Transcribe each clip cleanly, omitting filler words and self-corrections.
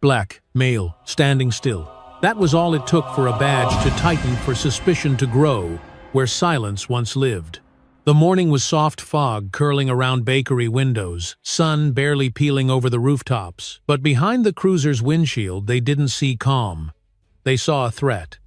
Black, male, standing still. That was all it took for a badge to tighten, for suspicion to grow, where silence once lived. The morning was soft fog curling around bakery windows, sun barely peeling over the rooftops. But behind the cruiser's windshield they didn't see calm. They saw a threat.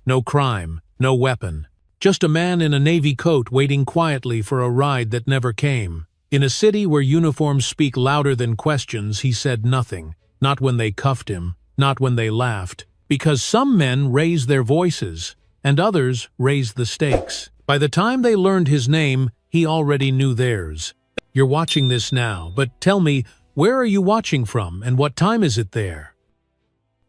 No crime, no weapon. Just a man in a navy coat waiting quietly for a ride that never came. In a city where uniforms speak louder than questions, he said nothing. Not when they cuffed him, not when they laughed. Because some men raise their voices, and others raise the stakes. By the time they learned his name, he already knew theirs. You're watching this now, but tell me, where are you watching from, and what time is it there?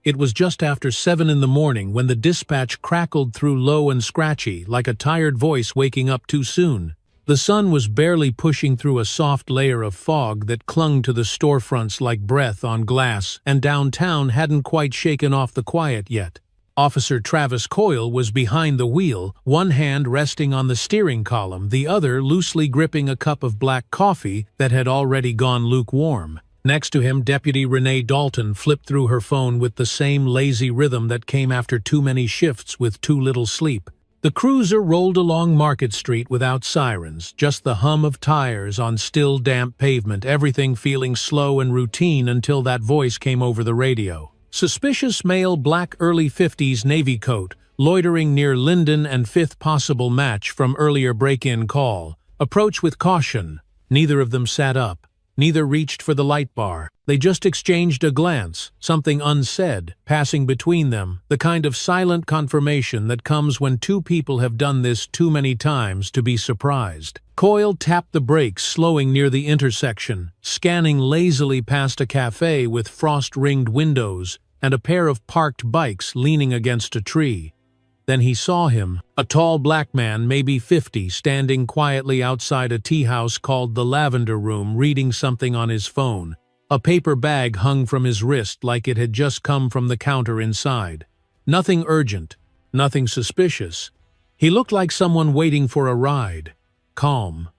It was just after 7 in the morning when the dispatch crackled through low and scratchy, like a tired voice waking up too soon. The sun was barely pushing through a soft layer of fog that clung to the storefronts like breath on glass, and downtown hadn't quite shaken off the quiet yet. Officer Travis Coyle was behind the wheel, one hand resting on the steering column, the other loosely gripping a cup of black coffee that had already gone lukewarm. Next to him, Deputy Renee Dalton flipped through her phone with the same lazy rhythm that came after too many shifts with too little sleep. The cruiser rolled along Market Street without sirens, just the hum of tires on still damp pavement, everything feeling slow and routine until that voice came over the radio. Suspicious male, black, early 50s navy coat, loitering near Linden and fifth possible match from earlier break-in call. Approach with caution. Neither of them sat up. Neither reached for the light bar. They just exchanged a glance, something unsaid, passing between them, the kind of silent confirmation that comes when two people have done this too many times to be surprised. Coyle tapped the brakes, slowing near the intersection, scanning lazily past a cafe with frost-ringed windows and a pair of parked bikes leaning against a tree. Then he saw him, a tall black man, maybe 50, standing quietly outside a tea house called the Lavender Room, reading something on his phone. A paper bag hung from his wrist like it had just come from the counter inside. Nothing urgent, nothing suspicious. He looked like someone waiting for a ride. Calm,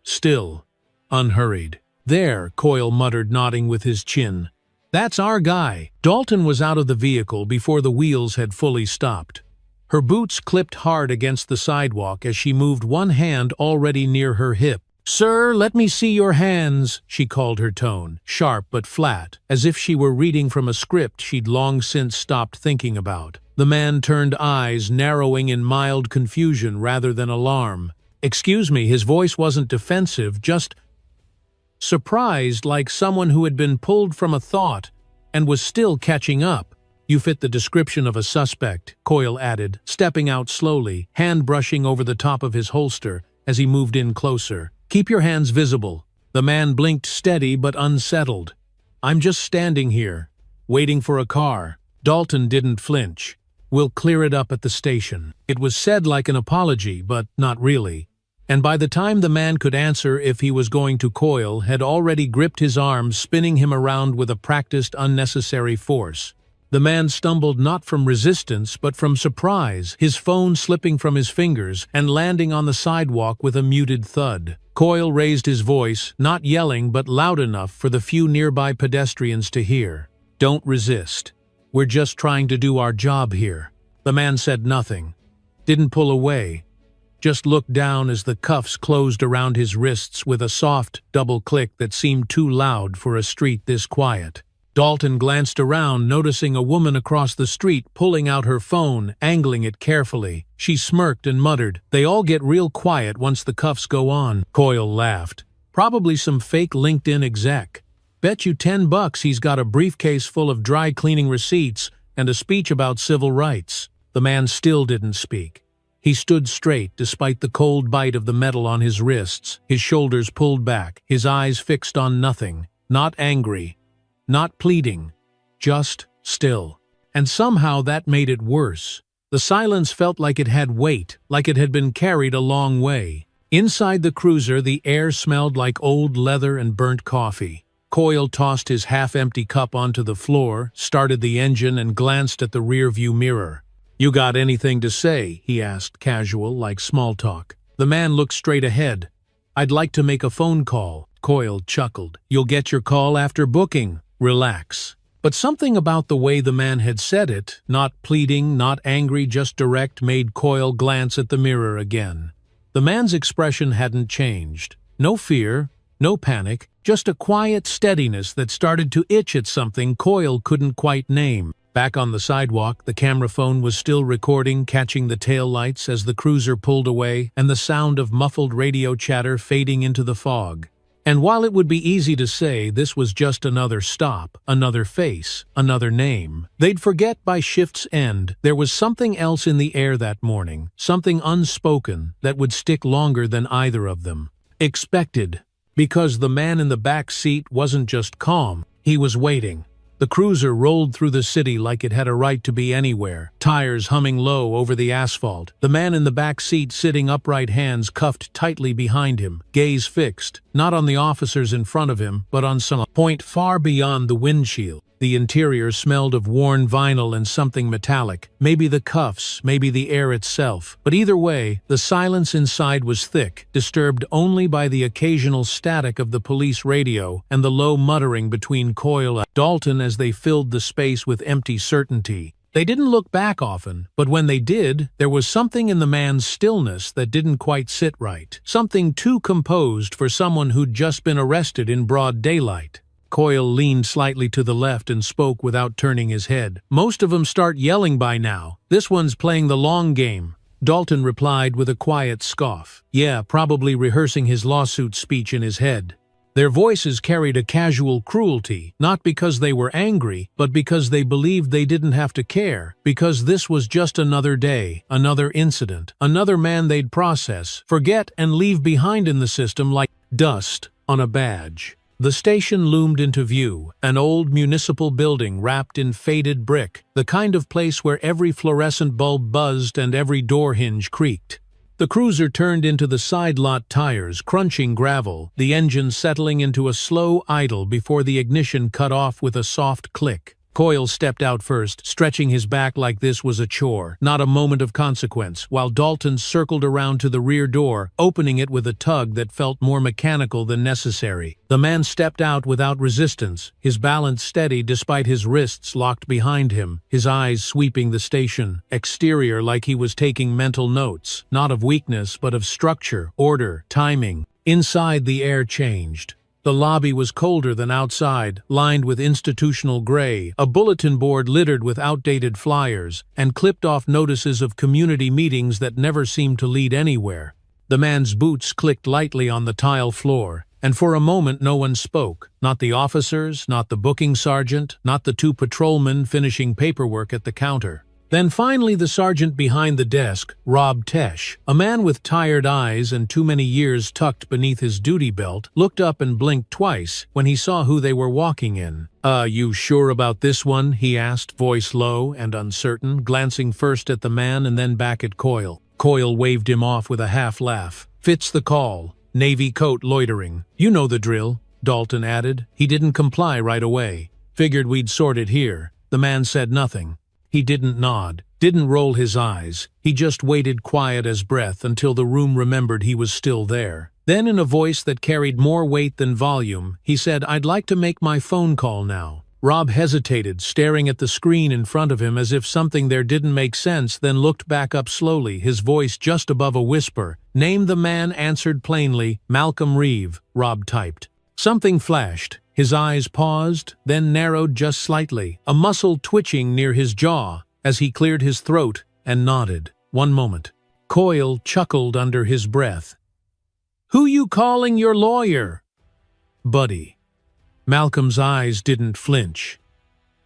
still, unhurried. "There," Coyle muttered, nodding with his chin. "That's our guy." Dalton was out of the vehicle before the wheels had fully stopped. Her boots clipped hard against the sidewalk as she moved, one hand already near her hip. "Sir, let me see your hands," she called, her tone sharp but flat, as if she were reading from a script she'd long since stopped thinking about. The man turned, eyes narrowing in mild confusion rather than alarm. "Excuse me," his voice wasn't defensive, just surprised, like someone who had been pulled from a thought and was still catching up. "You fit the description of a suspect," Coyle added, stepping out slowly, hand brushing over the top of his holster as he moved in closer. "Keep your hands visible." The man blinked, steady but unsettled. "I'm just standing here, waiting for a car." Dalton didn't flinch. "We'll clear it up at the station." It was said like an apology, but not really. And by the time the man could answer if he was going to, Coyle had already gripped his arms, spinning him around with a practiced, unnecessary force. The man stumbled not from resistance but from surprise, his phone slipping from his fingers and landing on the sidewalk with a muted thud. Coyle raised his voice, not yelling but loud enough for the few nearby pedestrians to hear. "Don't resist. We're just trying to do our job here." The man said nothing, didn't pull away, just looked down as the cuffs closed around his wrists with a soft double click that seemed too loud for a street this quiet. Dalton glanced around, noticing a woman across the street pulling out her phone, angling it carefully. She smirked and muttered, "They all get real quiet once the cuffs go on." Coyle laughed. "Probably some fake LinkedIn exec. Bet you $10 he's got a briefcase full of dry cleaning receipts and a speech about civil rights." The man still didn't speak. He stood straight despite the cold bite of the metal on his wrists, his shoulders pulled back, his eyes fixed on nothing, not angry, not pleading, just still. And somehow that made it worse. The silence felt like it had weight, like it had been carried a long way. Inside the cruiser, the air smelled like old leather and burnt coffee. Coyle tossed his half-empty cup onto the floor, started the engine, and glanced at the rear-view mirror. "You got anything to say?" he asked, casual, like small talk. The man looked straight ahead. "I'd like to make a phone call." Coyle chuckled. "You'll get your call after booking. Relax." But something about the way the man had said it, not pleading, not angry, just direct, made Coyle glance at the mirror again. The man's expression hadn't changed. No fear, no panic, just a quiet steadiness that started to itch at something Coyle couldn't quite name. Back on the sidewalk, the camera phone was still recording, catching the taillights as the cruiser pulled away and the sound of muffled radio chatter fading into the fog. And while it would be easy to say this was just another stop, another face, another name, they'd forget by shift's end there was something else in the air that morning, something unspoken that would stick longer than either of them. Expected, because the man in the back seat wasn't just calm, he was waiting. The cruiser rolled through the city like it had a right to be anywhere, tires humming low over the asphalt. The man in the back seat sitting upright, hands cuffed tightly behind him, gaze fixed, not on the officers in front of him, but on some point far beyond the windshield. The interior smelled of worn vinyl and something metallic, maybe the cuffs, maybe the air itself. But either way, the silence inside was thick, disturbed only by the occasional static of the police radio and the low muttering between Coyle and Dalton as they filled the space with empty certainty. They didn't look back often, but when they did, there was something in the man's stillness that didn't quite sit right. Something too composed for someone who'd just been arrested in broad daylight. Coyle leaned slightly to the left and spoke without turning his head. "Most of 'em start yelling by now. This one's playing the long game." Dalton replied with a quiet scoff. "Yeah, probably rehearsing his lawsuit speech in his head." Their voices carried a casual cruelty, not because they were angry, but because they believed they didn't have to care, because this was just another day, another incident, another man they'd process, forget, and leave behind in the system like dust on a badge. The station loomed into view, an old municipal building wrapped in faded brick, the kind of place where every fluorescent bulb buzzed and every door hinge creaked. The cruiser turned into the side lot tires, crunching gravel, the engine settling into a slow idle before the ignition cut off with a soft click. Coyle stepped out first, stretching his back like this was a chore, not a moment of consequence, while Dalton circled around to the rear door, opening it with a tug that felt more mechanical than necessary. The man stepped out without resistance, his balance steady despite his wrists locked behind him, his eyes sweeping the station, exterior like he was taking mental notes, not of weakness but of structure, order, timing. Inside, the air changed. The lobby was colder than outside, lined with institutional gray, a bulletin board littered with outdated flyers, and clipped-off notices of community meetings that never seemed to lead anywhere. The man's boots clicked lightly on the tile floor, and for a moment no one spoke, not the officers, not the booking sergeant, not the two patrolmen finishing paperwork at the counter. Then finally the sergeant behind the desk, Rob Tesh, a man with tired eyes and too many years tucked beneath his duty belt, looked up and blinked twice when he saw who they were walking in. You sure about this one?" he asked, voice low and uncertain, glancing first at the man and then back at Coyle. Coyle waved him off with a half laugh. "Fits the call. Navy coat loitering. You know the drill," Dalton added. He didn't comply right away. "Figured we'd sort it here." The man said nothing. He didn't nod, didn't roll his eyes. He just waited quiet as breath until the room remembered he was still there. Then in a voice that carried more weight than volume, he said, "I'd like to make my phone call now." Rob hesitated, staring at the screen in front of him as if something there didn't make sense, then looked back up slowly, his voice just above a whisper. "Name." The man answered plainly. "Malcolm Reeve," Rob typed. Something flashed. His eyes paused, then narrowed just slightly, a muscle twitching near his jaw as he cleared his throat and nodded. "One moment." Coyle chuckled under his breath. "Who you calling your lawyer?" "Buddy." Malcolm's eyes didn't flinch.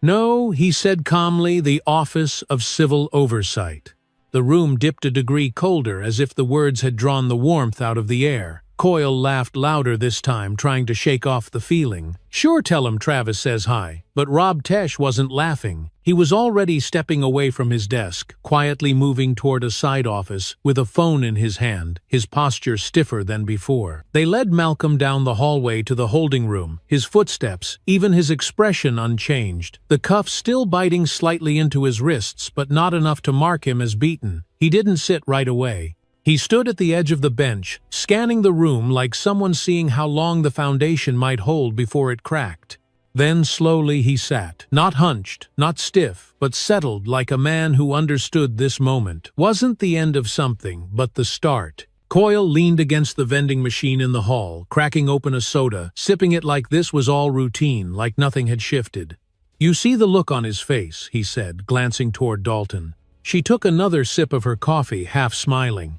"No," he said calmly, "the Office of Civil Oversight." The room dipped a degree colder, as if the words had drawn the warmth out of the air. Coyle laughed louder this time, trying to shake off the feeling. "Sure, tell him Travis says hi." But Rob Tesh wasn't laughing. He was already stepping away from his desk, quietly moving toward a side office, with a phone in his hand, his posture stiffer than before. They led Malcolm down the hallway to the holding room, his footsteps, even his expression unchanged, the cuffs still biting slightly into his wrists, but not enough to mark him as beaten. He didn't sit right away. He stood at the edge of the bench, scanning the room like someone seeing how long the foundation might hold before it cracked. Then slowly he sat, not hunched, not stiff, but settled like a man who understood this moment wasn't the end of something, but the start. Coyle leaned against the vending machine in the hall, cracking open a soda, sipping it like this was all routine, like nothing had shifted. "You see the look on his face," he said, glancing toward Dalton. She took another sip of her coffee, half smiling.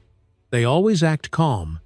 "They always act calm.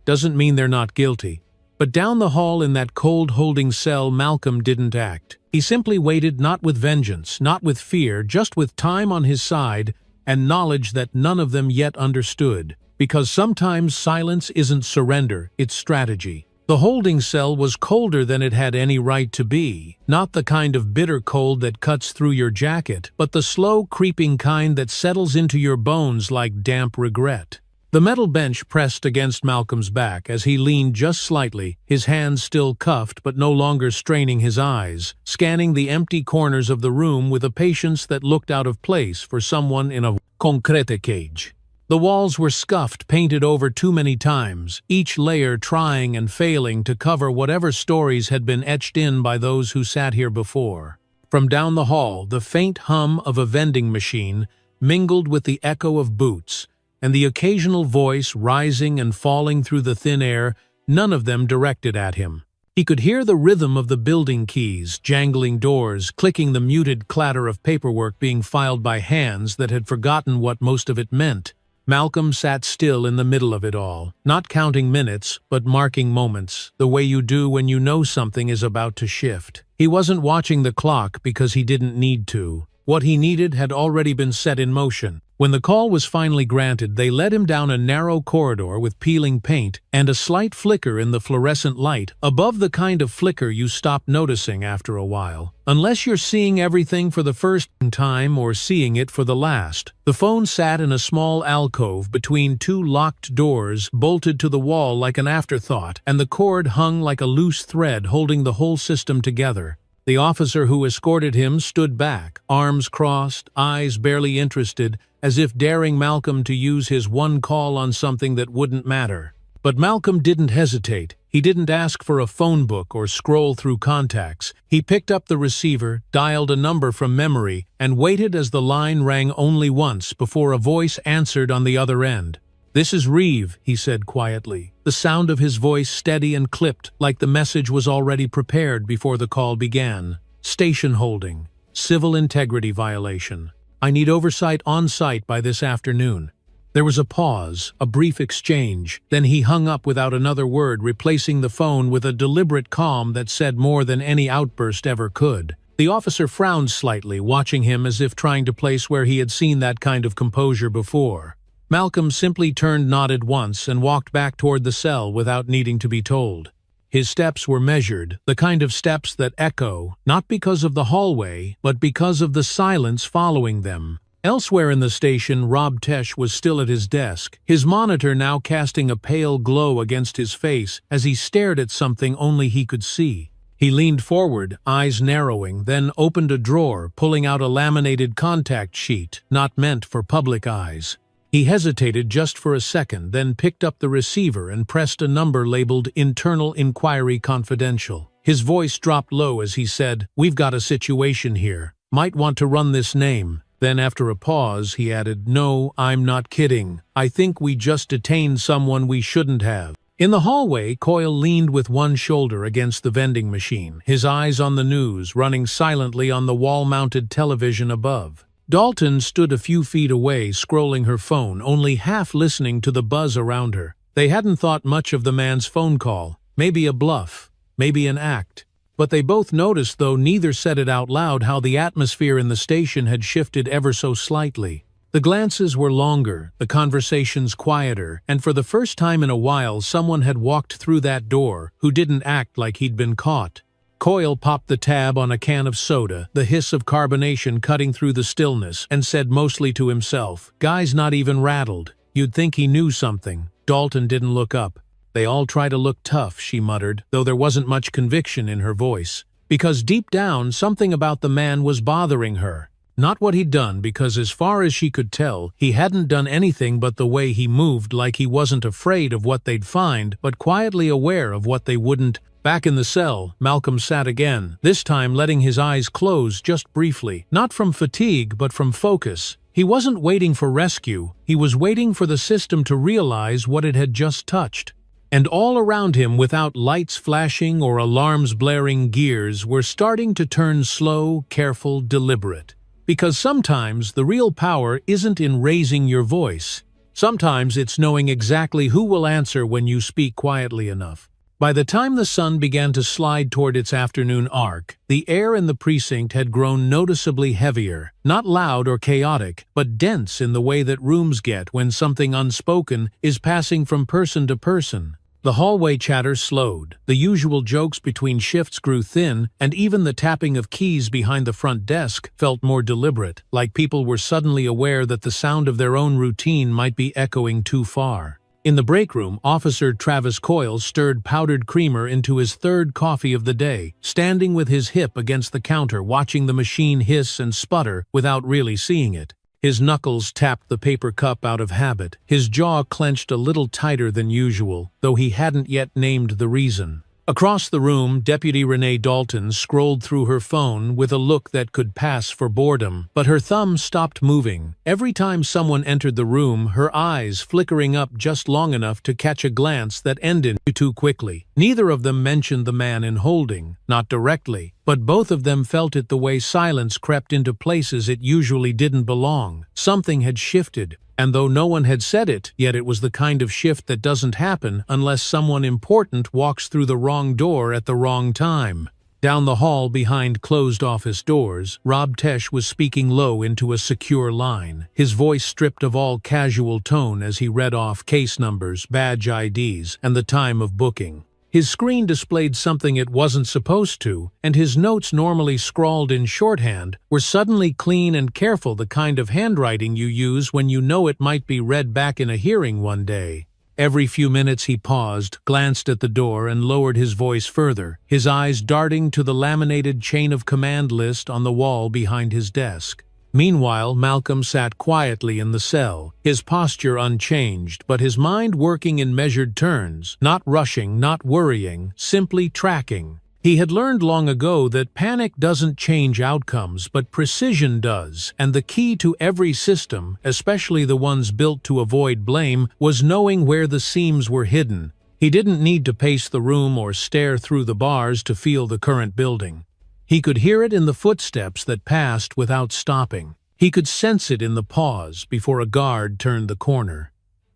Doesn't mean they're not guilty." But down the hall in that cold holding cell, Malcolm didn't act. He simply waited, not with vengeance, not with fear, just with time on his side and knowledge that none of them yet understood. Because sometimes silence isn't surrender, it's strategy. The holding cell was colder than it had any right to be. Not the kind of bitter cold that cuts through your jacket, but the slow, creeping kind that settles into your bones like damp regret. The metal bench pressed against Malcolm's back as he leaned just slightly, his hands still cuffed but no longer straining his eyes, scanning the empty corners of the room with a patience that looked out of place for someone in a concrete cage. The walls were scuffed, painted over too many times, each layer trying and failing to cover whatever stories had been etched in by those who sat here before. From down the hall, the faint hum of a vending machine mingled with the echo of boots, and the occasional voice rising and falling through the thin air, none of them directed at him. He could hear the rhythm of the building keys, jangling doors, clicking, the muted clatter of paperwork being filed by hands that had forgotten what most of it meant. Malcolm sat still in the middle of it all, not counting minutes, but marking moments, the way you do when you know something is about to shift. He wasn't watching the clock because he didn't need to. What he needed had already been set in motion. When the call was finally granted, they led him down a narrow corridor with peeling paint and a slight flicker in the fluorescent light, above the kind of flicker you stop noticing after a while. Unless you're seeing everything for the first time or seeing it for the last. The phone sat in a small alcove between two locked doors, bolted to the wall like an afterthought, and the cord hung like a loose thread holding the whole system together. The officer who escorted him stood back, arms crossed, eyes barely interested, as if daring Malcolm to use his one call on something that wouldn't matter. But Malcolm didn't hesitate. He didn't ask for a phone book or scroll through contacts. He picked up the receiver, dialed a number from memory, and waited as the line rang only once before a voice answered on the other end. "This is Reeve," he said quietly, the sound of his voice steady and clipped, like the message was already prepared before the call began. "Station holding. Civil integrity violation. I need oversight on site by this afternoon." There was a pause, a brief exchange, then he hung up without another word, replacing the phone with a deliberate calm that said more than any outburst ever could. The officer frowned slightly, watching him as if trying to place where he had seen that kind of composure before. Malcolm simply turned, nodded once, and walked back toward the cell without needing to be told. His steps were measured, the kind of steps that echo, not because of the hallway, but because of the silence following them. Elsewhere in the station, Rob Tesh was still at his desk, his monitor now casting a pale glow against his face as he stared at something only he could see. He leaned forward, eyes narrowing, then opened a drawer, pulling out a laminated contact sheet, not meant for public eyes. He hesitated just for a second, then picked up the receiver and pressed a number labeled Internal Inquiry Confidential. His voice dropped low as he said, "We've got a situation here. Might want to run this name." Then after a pause, he added, "No, I'm not kidding. I think we just detained someone we shouldn't have." In the hallway, Coyle leaned with one shoulder against the vending machine, his eyes on the news running silently on the wall-mounted television above. Dalton stood a few feet away, scrolling her phone, only half listening to the buzz around her. They hadn't thought much of the man's phone call. Maybe a bluff, maybe an act. But they both noticed, though neither said it out loud, how the atmosphere in the station had shifted ever so slightly. The glances were longer, the conversations quieter, and for the first time in a while someone had walked through that door who didn't act like he'd been caught. Coyle popped the tab on a can of soda, the hiss of carbonation cutting through the stillness, and said mostly to himself, "Guy's not even rattled. You'd think he knew something." Dalton didn't look up. "They all try to look tough," she muttered, though there wasn't much conviction in her voice. Because deep down, something about the man was bothering her. Not what he'd done, because as far as she could tell, he hadn't done anything, but the way he moved, like he wasn't afraid of what they'd find, but quietly aware of what they wouldn't. Back in the cell, Malcolm sat again, this time letting his eyes close just briefly, not from fatigue but from focus. He wasn't waiting for rescue, he was waiting for the system to realize what it had just touched. And all around him, without lights flashing or alarms blaring, gears were starting to turn slow, careful, deliberate. Because sometimes the real power isn't in raising your voice. Sometimes it's knowing exactly who will answer when you speak quietly enough. By the time the sun began to slide toward its afternoon arc, the air in the precinct had grown noticeably heavier, not loud or chaotic, but dense in the way that rooms get when something unspoken is passing from person to person. The hallway chatter slowed, the usual jokes between shifts grew thin, and even the tapping of keys behind the front desk felt more deliberate, like people were suddenly aware that the sound of their own routine might be echoing too far. In the break room, Officer Travis Coyle stirred powdered creamer into his third coffee of the day, standing with his hip against the counter, watching the machine hiss and sputter without really seeing it. His knuckles tapped the paper cup out of habit, his jaw clenched a little tighter than usual, though he hadn't yet named the reason. Across the room, Deputy Renee Dalton scrolled through her phone with a look that could pass for boredom, but her thumb stopped moving. Every time someone entered the room, her eyes flickering up just long enough to catch a glance that ended too quickly. Neither of them mentioned the man in holding, not directly, but both of them felt it the way silence crept into places it usually didn't belong. Something had shifted. And though no one had said it, yet it was the kind of shift that doesn't happen unless someone important walks through the wrong door at the wrong time. Down the hall behind closed office doors, Rob Tesh was speaking low into a secure line, his voice stripped of all casual tone as he read off case numbers, badge IDs, and the time of booking. His screen displayed something it wasn't supposed to, and his notes, normally scrawled in shorthand, were suddenly clean and careful, the kind of handwriting you use when you know it might be read back in a hearing one day. Every few minutes he paused, glanced at the door, and lowered his voice further, his eyes darting to the laminated chain of command list on the wall behind his desk. Meanwhile, Malcolm sat quietly in the cell, his posture unchanged, but his mind working in measured turns, not rushing, not worrying, simply tracking. He had learned long ago that panic doesn't change outcomes, but precision does, and the key to every system, especially the ones built to avoid blame, was knowing where the seams were hidden. He didn't need to pace the room or stare through the bars to feel the current building. He could hear it in the footsteps that passed without stopping. He could sense it in the pause before a guard turned the corner.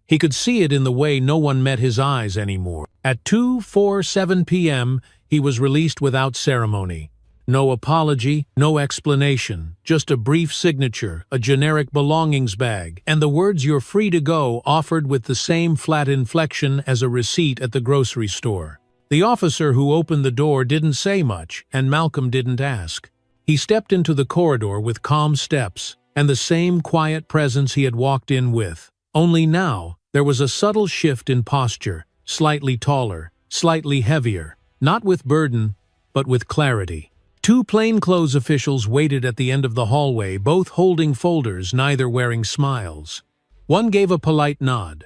He could see it in the way no one met his eyes anymore. At 2:47 p.m., he was released without ceremony. No apology, no explanation, just a brief signature, a generic belongings bag, and the words "you're free to go" offered with the same flat inflection as a receipt at the grocery store. The officer who opened the door didn't say much, and Malcolm didn't ask. He stepped into the corridor with calm steps, and the same quiet presence he had walked in with. Only now, there was a subtle shift in posture, slightly taller, slightly heavier, not with burden, but with clarity. Two plainclothes officials waited at the end of the hallway, both holding folders, neither wearing smiles. One gave a polite nod.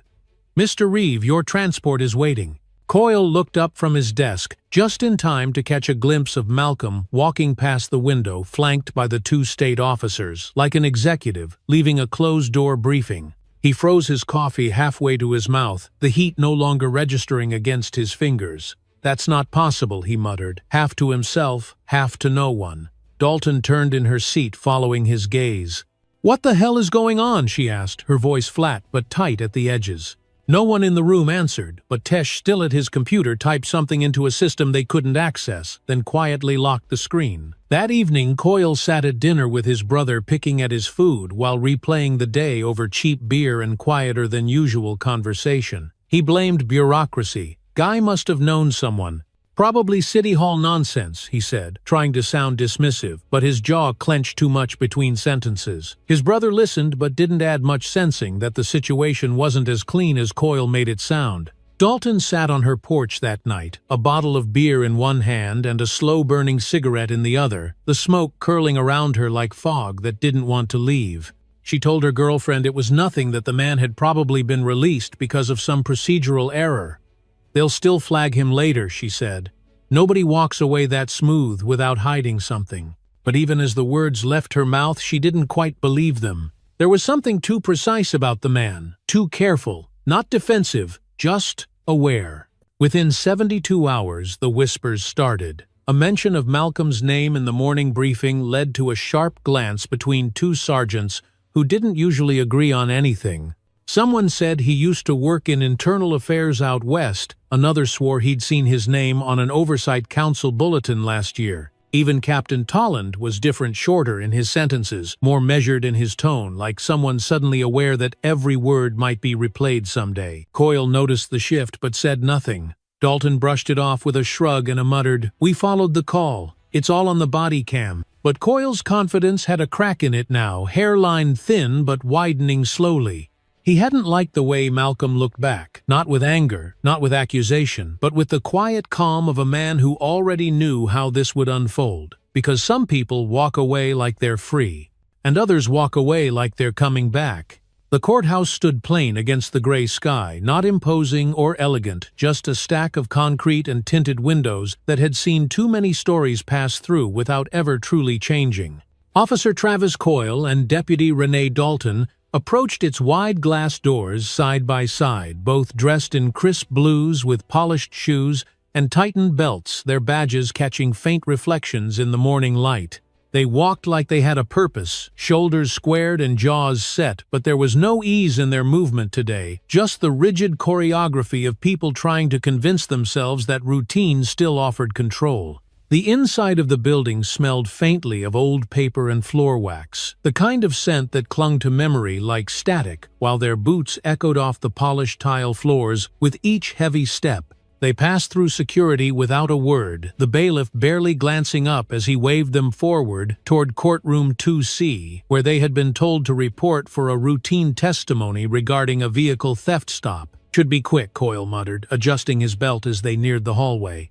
"Mr. Reeve, your transport is waiting." Coyle looked up from his desk, just in time to catch a glimpse of Malcolm walking past the window, flanked by the two state officers, like an executive, leaving a closed-door briefing. He froze his coffee halfway to his mouth, the heat no longer registering against his fingers. "That's not possible," he muttered, half to himself, half to no one. Dalton turned in her seat, following his gaze. "What the hell is going on?" she asked, her voice flat but tight at the edges. No one in the room answered, but Tesh, still at his computer, typed something into a system they couldn't access, then quietly locked the screen. That evening, Coyle sat at dinner with his brother, picking at his food while replaying the day over cheap beer and quieter than usual conversation. He blamed bureaucracy. Guy must have known someone. "Probably City Hall nonsense," he said, trying to sound dismissive, but his jaw clenched too much between sentences. His brother listened but didn't add much, sensing that the situation wasn't as clean as Coyle made it sound. Dalton sat on her porch that night, a bottle of beer in one hand and a slow-burning cigarette in the other, the smoke curling around her like fog that didn't want to leave. She told her girlfriend it was nothing, that the man had probably been released because of some procedural error. "They'll still flag him later," she said. "Nobody walks away that smooth without hiding something." But even as the words left her mouth, she didn't quite believe them. There was something too precise about the man, too careful, not defensive, just aware. Within 72 hours, the whispers started. A mention of Malcolm's name in the morning briefing led to a sharp glance between two sergeants who didn't usually agree on anything. Someone said he used to work in internal affairs out west, another swore he'd seen his name on an oversight council bulletin last year. Even Captain Tolland was different, shorter in his sentences, more measured in his tone, like someone suddenly aware that every word might be replayed someday. Coyle noticed the shift but said nothing. Dalton brushed it off with a shrug and a muttered, "We followed the call. It's all on the body cam." But Coyle's confidence had a crack in it now, hairline thin but widening slowly. He hadn't liked the way Malcolm looked back, not with anger, not with accusation, but with the quiet calm of a man who already knew how this would unfold. Because some people walk away like they're free, and others walk away like they're coming back. The courthouse stood plain against the gray sky, not imposing or elegant, just a stack of concrete and tinted windows that had seen too many stories pass through without ever truly changing. Officer Travis Coyle and Deputy Renee Dalton approached its wide glass doors side by side, both dressed in crisp blues with polished shoes and tightened belts, their badges catching faint reflections in the morning light. They walked like they had a purpose, shoulders squared and jaws set, but there was no ease in their movement today, just the rigid choreography of people trying to convince themselves that routine still offered control. The inside of the building smelled faintly of old paper and floor wax, the kind of scent that clung to memory like static, while their boots echoed off the polished tile floors with each heavy step. They passed through security without a word, the bailiff barely glancing up as he waved them forward toward courtroom 2C, where they had been told to report for a routine testimony regarding a vehicle theft stop. "Should be quick," Coyle muttered, adjusting his belt as they neared the hallway.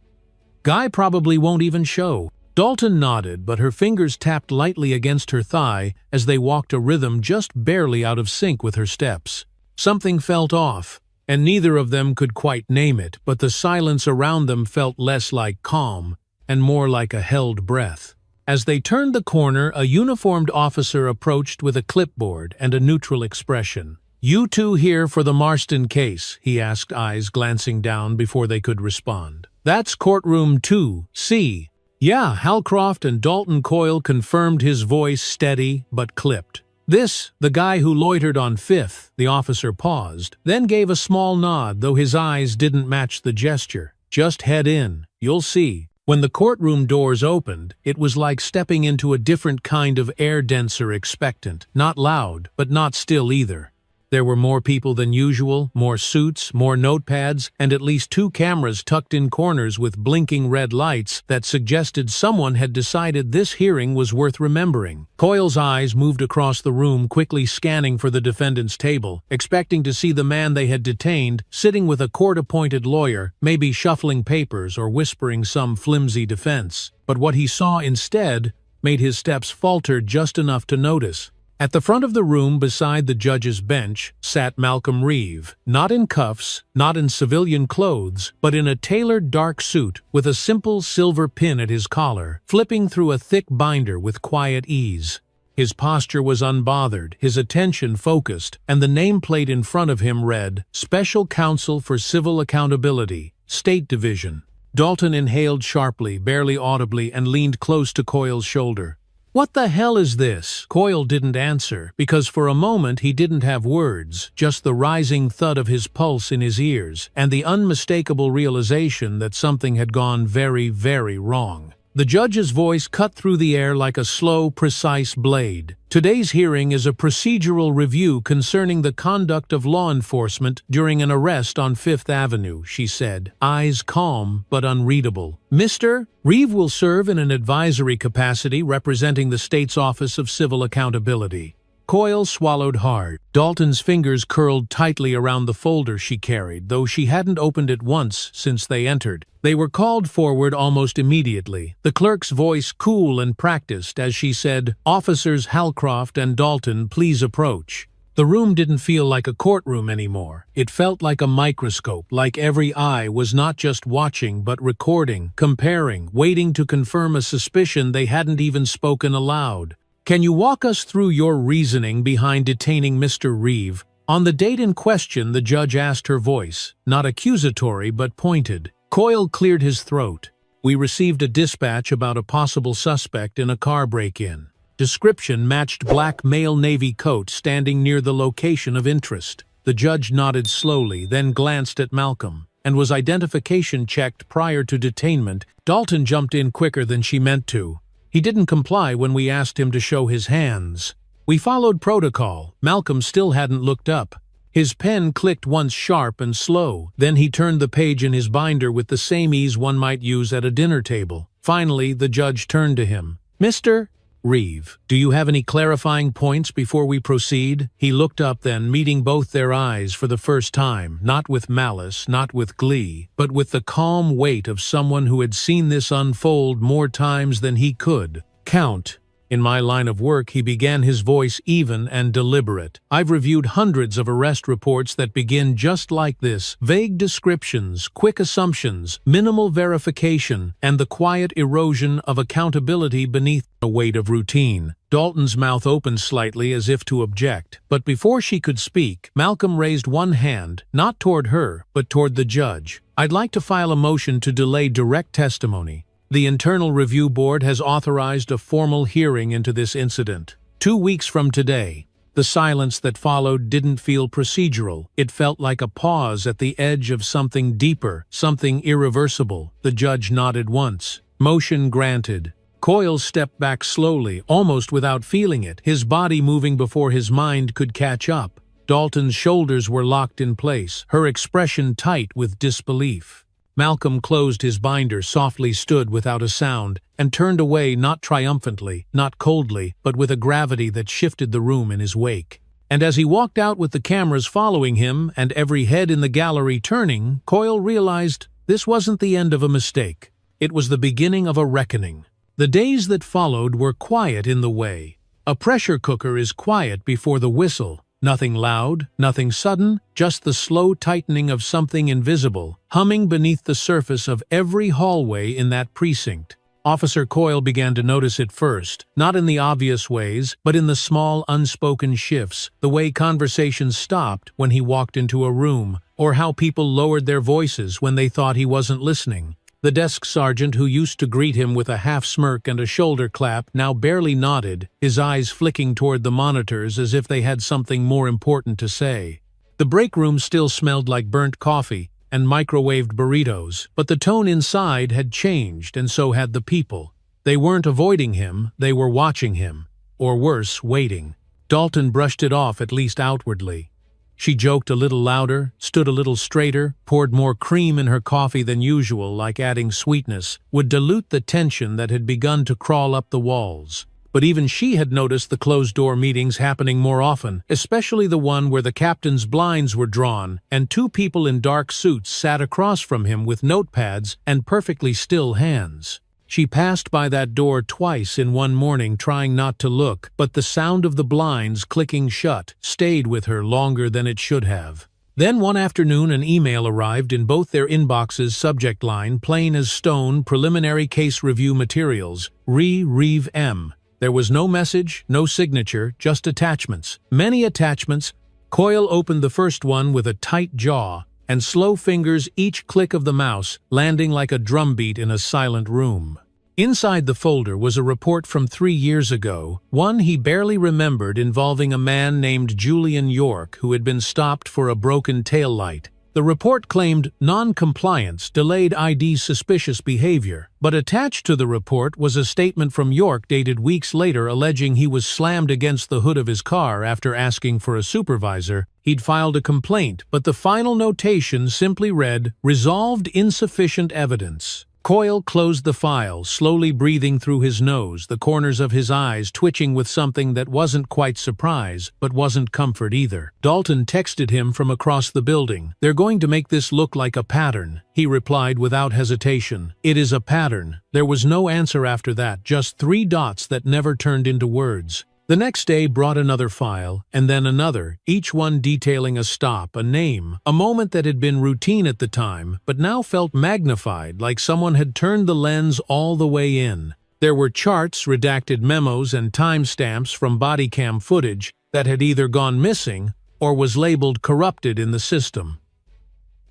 "Guy probably won't even show." Dalton nodded, but her fingers tapped lightly against her thigh as they walked, a rhythm just barely out of sync with her steps. Something felt off, and neither of them could quite name it, but the silence around them felt less like calm and more like a held breath. As they turned the corner, a uniformed officer approached with a clipboard and a neutral expression. "You two here for the Marston case?" he asked, eyes glancing down before they could respond. "That's courtroom 2C. "Yeah," Halcroft and Dalton. Coyle confirmed, his voice steady but clipped. "This, the guy who loitered on 5th, the officer paused, then gave a small nod, though his eyes didn't match the gesture. "Just head in. You'll see." When the courtroom doors opened, it was like stepping into a different kind of air, denser, expectant, not loud, but not still either. There were more people than usual, more suits, more notepads, and at least 2 cameras tucked in corners with blinking red lights that suggested someone had decided this hearing was worth remembering. Coyle's eyes moved across the room, quickly scanning for the defendant's table, expecting to see the man they had detained sitting with a court-appointed lawyer, maybe shuffling papers or whispering some flimsy defense. But what he saw instead made his steps falter just enough to notice. At the front of the room, beside the judge's bench, sat Malcolm Reeve, not in cuffs, not in civilian clothes, but in a tailored dark suit with a simple silver pin at his collar, flipping through a thick binder with quiet ease. His posture was unbothered, his attention focused, and the nameplate in front of him read, "Special Counsel for Civil Accountability, State Division." Dalton inhaled sharply, barely audibly, and leaned close to Coyle's shoulder. "What the hell is this?" Coyle didn't answer, because for a moment he didn't have words, just the rising thud of his pulse in his ears, and the unmistakable realization that something had gone very, very wrong. The judge's voice cut through the air like a slow, precise blade. "Today's hearing is a procedural review concerning the conduct of law enforcement during an arrest on 5th Avenue, she said, eyes calm but unreadable. "Mr. Reeve will serve in an advisory capacity representing the state's Office of Civil Accountability." Coyle swallowed hard. Dalton's fingers curled tightly around the folder she carried, though she hadn't opened it once since they entered. They were called forward almost immediately, the clerk's voice cool and practiced as she said, "Officers Halcroft and Dalton, please approach." The room didn't feel like a courtroom anymore. It felt like a microscope, like every eye was not just watching but recording, comparing, waiting to confirm a suspicion they hadn't even spoken aloud. "Can you walk us through your reasoning behind detaining Mr. Reeve?" On the date in question, the judge asked, her voice, not accusatory but pointed. Coyle cleared his throat. "We received a dispatch about a possible suspect in a car break-in. Description matched black male Navy coat standing near the location of interest." The judge nodded slowly, then glanced at Malcolm. "And was identification checked prior to detainment?" Dalton jumped in quicker than she meant to. "He didn't comply when we asked him to show his hands. We followed protocol." Malcolm still hadn't looked up. His pen clicked once sharp and slow, then he turned the page in his binder with the same ease one might use at a dinner table. Finally, the judge turned to him. "Mr. Reeve, do you have any clarifying points before we proceed?" He looked up then, meeting both their eyes for the first time, not with malice, not with glee, but with the calm weight of someone who had seen this unfold more times than he could count. "In my line of work," he began, his voice even and deliberate, "I've reviewed hundreds of arrest reports that begin just like this. Vague descriptions, quick assumptions, minimal verification, and the quiet erosion of accountability beneath the weight of routine." Dalton's mouth opened slightly as if to object, but before she could speak, Malcolm raised one hand, not toward her, but toward the judge. "I'd like to file a motion to delay direct testimony. The Internal Review Board has authorized a formal hearing into this incident. 2 weeks from today." The silence that followed didn't feel procedural. It felt like a pause at the edge of something deeper, something irreversible. The judge nodded once. Motion granted. Coyle stepped back slowly, almost without feeling it, his body moving before his mind could catch up. Dalton's shoulders were locked in place, her expression tight with disbelief. Malcolm closed his binder, softly stood without a sound, and turned away not triumphantly, not coldly, but with a gravity that shifted the room in his wake. And as he walked out with the cameras following him and every head in the gallery turning, Coyle realized this wasn't the end of a mistake. It was the beginning of a reckoning. The days that followed were quiet in the way. A pressure cooker is quiet before the whistle. Nothing loud, nothing sudden, just the slow tightening of something invisible, humming beneath the surface of every hallway in that precinct. Officer Coyle began to notice it first, not in the obvious ways, but in the small, unspoken shifts, the way conversations stopped when he walked into a room, or how people lowered their voices when they thought he wasn't listening. The desk sergeant who used to greet him with a half-smirk and a shoulder clap now barely nodded, his eyes flicking toward the monitors as if they had something more important to say. The break room still smelled like burnt coffee and microwaved burritos, but the tone inside had changed, and so had the people. They weren't avoiding him, they were watching him. Or worse, waiting. Dalton brushed it off, at least outwardly. She joked a little louder, stood a little straighter, poured more cream in her coffee than usual, like adding sweetness would dilute the tension that had begun to crawl up the walls. But even she had noticed the closed-door meetings happening more often, especially the one where the captain's blinds were drawn and 2 people in dark suits sat across from him with notepads and perfectly still hands. She passed by that door twice in one morning, trying not to look, but the sound of the blinds clicking shut stayed with her longer than it should have. Then one afternoon an email arrived in both their inboxes, subject line, plain as stone, preliminary case review materials, Reeve M. There was no message, no signature, just attachments. Many attachments. Coyle opened the first one with a tight jaw, and slow fingers, each click of the mouse landing like a drumbeat in a silent room. Inside the folder was a report from 3 years ago, one he barely remembered, involving a man named Julian York who had been stopped for a broken taillight. The report claimed non-compliance, delayed ID, suspicious behavior, but attached to the report was a statement from York dated weeks later alleging he was slammed against the hood of his car after asking for a supervisor. He'd filed a complaint, but the final notation simply read, "Resolved insufficient evidence." Coyle closed the file, slowly breathing through his nose, the corners of his eyes twitching with something that wasn't quite surprise, but wasn't comfort either. Dalton texted him from across the building. "They're going to make this look like a pattern," he replied without hesitation. "It is a pattern." There was no answer after that, just 3 dots that never turned into words. The next day brought another file, and then another, each one detailing a stop, a name, a moment that had been routine at the time, but now felt magnified, like someone had turned the lens all the way in. There were charts, redacted memos, and timestamps from body cam footage that had either gone missing or was labeled corrupted in the system.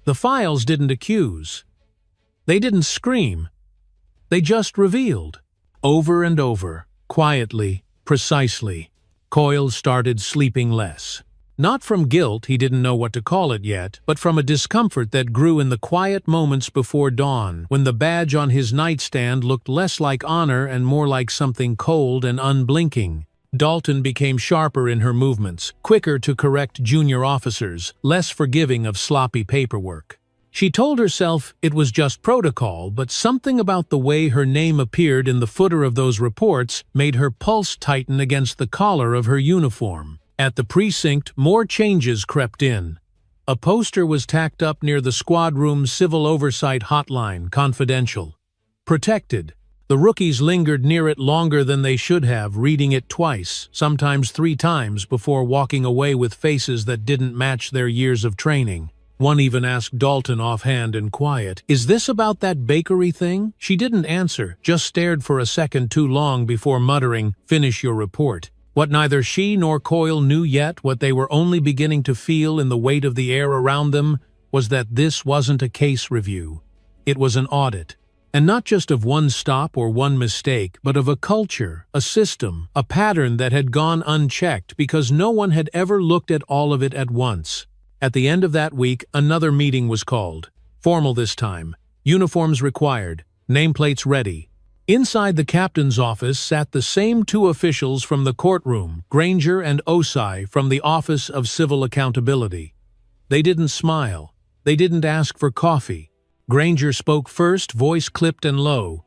The files didn't accuse. They didn't scream. They just revealed. Over and over, quietly, precisely, Coyle started sleeping less. Not from guilt, he didn't know what to call it yet, but from a discomfort that grew in the quiet moments before dawn, when the badge on his nightstand looked less like honor and more like something cold and unblinking. Dalton became sharper in her movements, quicker to correct junior officers, less forgiving of sloppy paperwork. She told herself it was just protocol, but something about the way her name appeared in the footer of those reports made her pulse tighten against the collar of her uniform. At the precinct, more changes crept in. A poster was tacked up near the squad room's civil oversight hotline, confidential. Protected. The rookies lingered near it longer than they should have, reading it twice, sometimes 3 times, before walking away with faces that didn't match their years of training. One even asked Dalton offhand and quiet, "Is this about that bakery thing?" She didn't answer, just stared for a second too long before muttering, "Finish your report." What neither she nor Coyle knew yet, what they were only beginning to feel in the weight of the air around them, was that this wasn't a case review. It was an audit. And not just of one stop or one mistake, but of a culture, a system, a pattern that had gone unchecked because no one had ever looked at all of it at once. At the end of that week, another meeting was called. Formal this time. Uniforms required. Nameplates ready. Inside the captain's office sat the same 2 officials from the courtroom, Granger and Osai from the Office of Civil Accountability. They didn't smile. They didn't ask for coffee. Granger spoke first, voice clipped and low.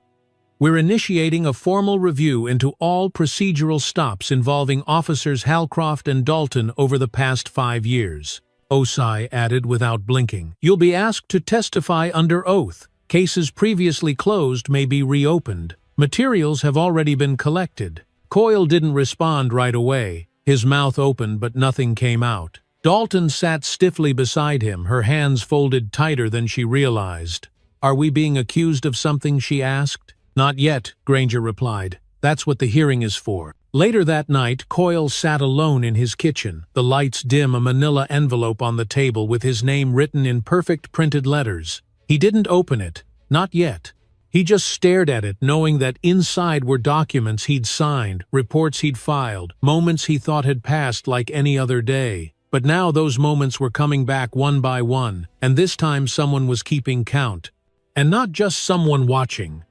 "We're initiating a formal review into all procedural stops involving Officers Halcroft and Dalton over the past 5 years. Osai added without blinking. "You'll be asked to testify under oath. Cases previously closed may be reopened. Materials have already been collected." Coyle didn't respond right away. His mouth opened, but nothing came out. Dalton sat stiffly beside him, her hands folded tighter than she realized. "Are we being accused of something?" she asked. "Not yet," Granger replied. "That's what the hearing is for." Later that night, Coyle sat alone in his kitchen, the lights dim, a manila envelope on the table with his name written in perfect printed letters. He didn't open it, not yet. He just stared at it, knowing that inside were documents he'd signed, reports he'd filed, moments he thought had passed like any other day. But now those moments were coming back one by one, and this time someone was keeping count. And not just someone watching.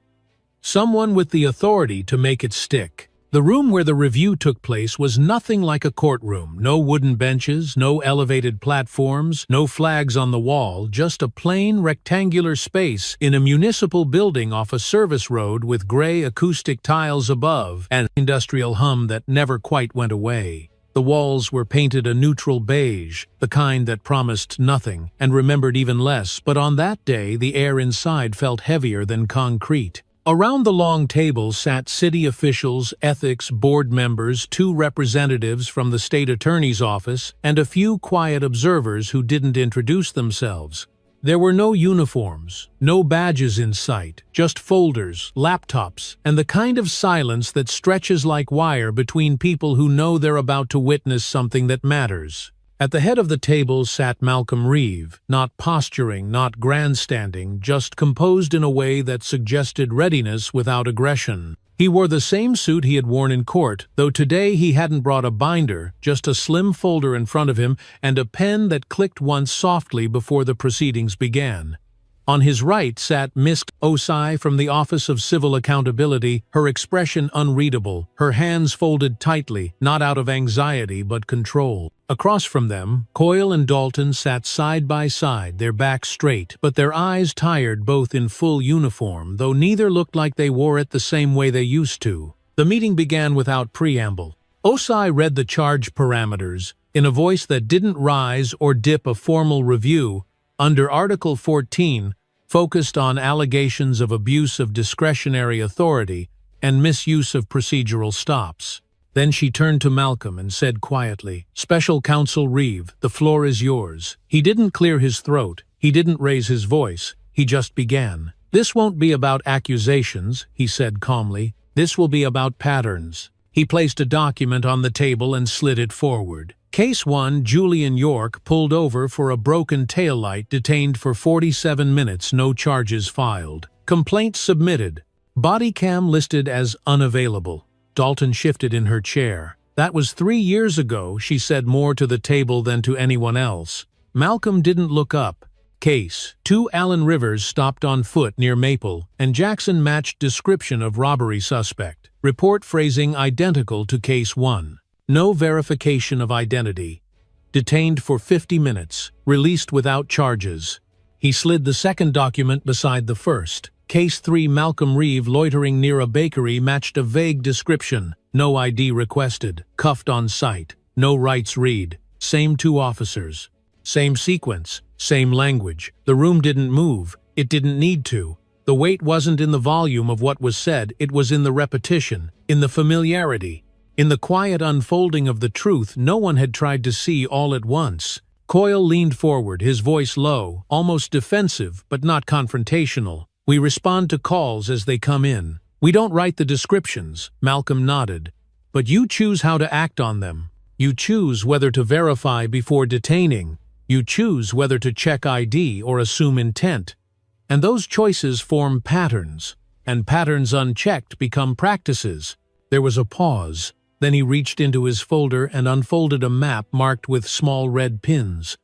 Someone with the authority to make it stick. The room where the review took place was nothing like a courtroom. No wooden benches, no elevated platforms, no flags on the wall, just a plain, rectangular space in a municipal building off a service road with gray acoustic tiles above and an industrial hum that never quite went away. The walls were painted a neutral beige, the kind that promised nothing and remembered even less, but on that day the air inside felt heavier than concrete. Around the long table sat city officials, ethics board members, 2 representatives from the state attorney's office, and a few quiet observers who didn't introduce themselves. There were no uniforms, no badges in sight, just folders, laptops, and the kind of silence that stretches like wire between people who know they're about to witness something that matters. At the head of the table sat Malcolm Reeve, not posturing, not grandstanding, just composed in a way that suggested readiness without aggression. He wore the same suit he had worn in court, though today he hadn't brought a binder, just a slim folder in front of him and a pen that clicked once softly before the proceedings began. On his right sat Miss Osai from the Office of Civil Accountability, her expression unreadable, her hands folded tightly, not out of anxiety but control. Across from them, Coyle and Dalton sat side by side, their backs straight, but their eyes tired, both in full uniform, though neither looked like they wore it the same way they used to. The meeting began without preamble. Osai read the charge parameters, in a voice that didn't rise or dip a formal review. Under Article 14, focused on allegations of abuse of discretionary authority and misuse of procedural stops. Then she turned to Malcolm and said quietly, "Special Counsel Reeve, the floor is yours." He didn't clear his throat. He didn't raise his voice. He just began. "This won't be about accusations," he said calmly. "This will be about patterns." He placed a document on the table and slid it forward. Case 1, Julian York, pulled over for a broken taillight, detained for 47 minutes, no charges filed. Complaint submitted. Body cam listed as unavailable. Dalton shifted in her chair. "That was 3 years ago," she said, more to the table than to anyone else. Malcolm didn't look up. Case 2, Alan Rivers, stopped on foot near Maple, and Jackson matched description of robbery suspect. Report phrasing identical to Case 1. No verification of identity. Detained for 50 minutes. Released without charges. He slid the second document beside the first. Case 3, Malcolm Reeve, loitering near a bakery, matched a vague description. No ID requested. Cuffed on site. No rights read. Same 2 officers. Same sequence. Same language. The room didn't move. It didn't need to. The weight wasn't in the volume of what was said, it was in the repetition, in the familiarity. In the quiet unfolding of the truth no one had tried to see all at once. Coyle leaned forward, his voice low, almost defensive, but not confrontational. "We respond to calls as they come in. We don't write the descriptions," Malcolm nodded. "But you choose how to act on them. You choose whether to verify before detaining. You choose whether to check ID or assume intent. And those choices form patterns, and patterns unchecked become practices." There was a pause. Then he reached into his folder and unfolded a map marked with small red pins.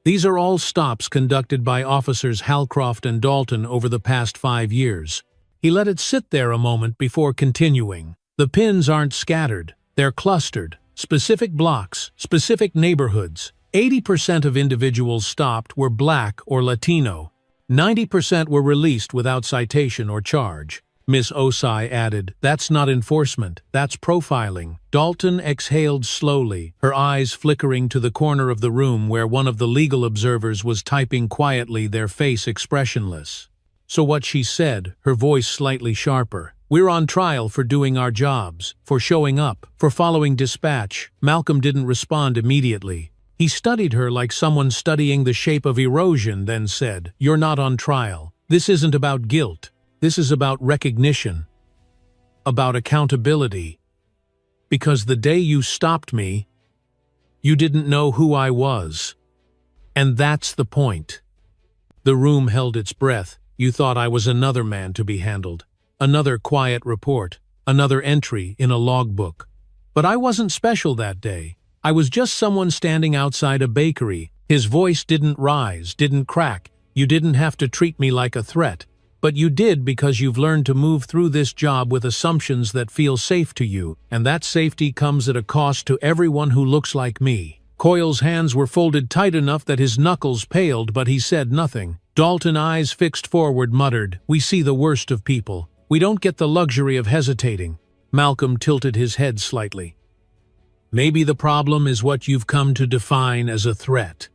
"These are all stops conducted by officers Halcroft and Dalton over the past 5 years." He let it sit there a moment before continuing. "The pins aren't scattered. They're clustered. Specific blocks, specific neighborhoods. 80% of individuals stopped were Black or Latino. 90% were released without citation or charge." Miss Osai added, "That's not enforcement, that's profiling." Dalton exhaled slowly, her eyes flickering to the corner of the room where one of the legal observers was typing quietly, their face expressionless. "So what she said," her voice slightly sharper, "we're on trial for doing our jobs, for showing up, for following dispatch." Malcolm didn't respond immediately. He studied her like someone studying the shape of erosion, then said, "You're not on trial. This isn't about guilt. This is about recognition, about accountability. Because the day you stopped me, you didn't know who I was. And that's the point." The room held its breath. "You thought I was another man to be handled. Another quiet report. Another entry in a logbook. But I wasn't special that day. I was just someone standing outside a bakery." His voice didn't rise, didn't crack. "You didn't have to treat me like a threat. But you did because you've learned to move through this job with assumptions that feel safe to you, and that safety comes at a cost to everyone who looks like me." Coyle's hands were folded tight enough that his knuckles paled, but he said nothing. Dalton, eyes fixed forward, muttered, "We see the worst of people. We don't get the luxury of hesitating." Malcolm tilted his head slightly. "Maybe the problem is what you've come to define as a threat."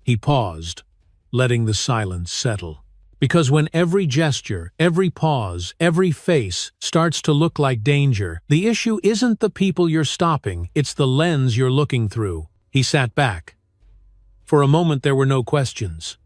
He paused, letting the silence settle. Because when every gesture, every pause, every face starts to look like danger, the issue isn't the people you're stopping, it's the lens you're looking through. He sat back. For a moment there were no questions.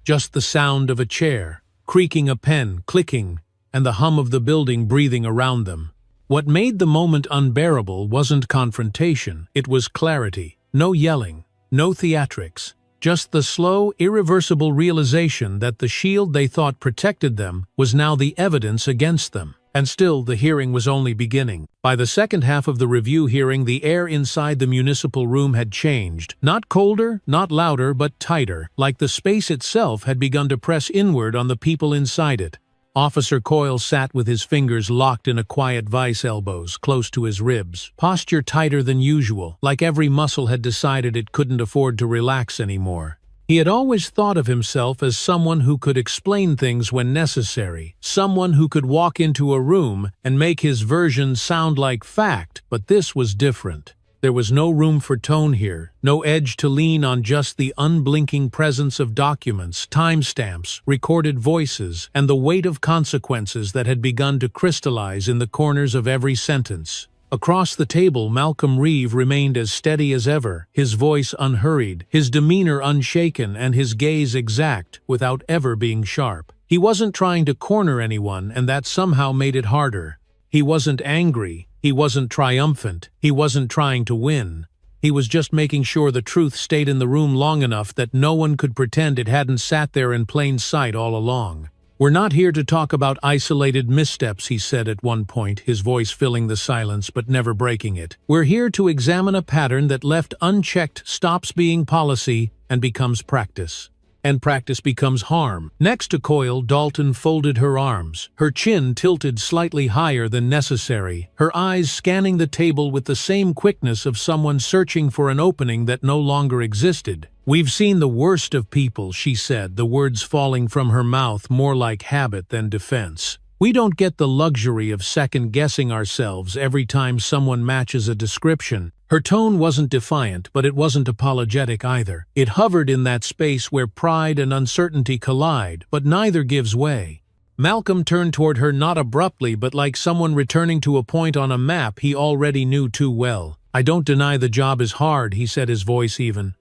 Just the sound of a chair, creaking a pen, clicking, and the hum of the building breathing around them. What made the moment unbearable wasn't confrontation, it was clarity. No yelling, no theatrics. Just the slow, irreversible realization that the shield they thought protected them was now the evidence against them. And still, the hearing was only beginning. By the second half of the review hearing, the air inside the municipal room had changed. Not colder, not louder, but tighter, like the space itself had begun to press inward on the people inside it. Officer Coyle sat with his fingers locked in a quiet vice, elbows close to his ribs, posture tighter than usual, like every muscle had decided it couldn't afford to relax anymore. He had always thought of himself as someone who could explain things when necessary, someone who could walk into a room and make his version sound like fact, but this was different. There was no room for tone here, no edge to lean on, just the unblinking presence of documents, timestamps, recorded voices, and the weight of consequences that had begun to crystallize in the corners of every sentence. Across the table, Malcolm Reeve remained as steady as ever, his voice unhurried, his demeanor unshaken, and his gaze exact, without ever being sharp. He wasn't trying to corner anyone, and that somehow made it harder. He wasn't angry, he wasn't triumphant, he wasn't trying to win. He was just making sure the truth stayed in the room long enough that no one could pretend it hadn't sat there in plain sight all along. "We're not here to talk about isolated missteps," he said at one point, his voice filling the silence but never breaking it. "We're here to examine a pattern that, left unchecked, stops being policy and becomes practice. And practice becomes harm." Next to Coyle, Dalton folded her arms, her chin tilted slightly higher than necessary, her eyes scanning the table with the same quickness of someone searching for an opening that no longer existed. "We've seen the worst of people," she said, the words falling from her mouth more like habit than defense. "We don't get the luxury of second-guessing ourselves every time someone matches a description." Her tone wasn't defiant, but it wasn't apologetic either. It hovered in that space where pride and uncertainty collide, but neither gives way. Malcolm turned toward her, not abruptly, but like someone returning to a point on a map he already knew too well. "I don't deny the job is hard," he said, his voice even.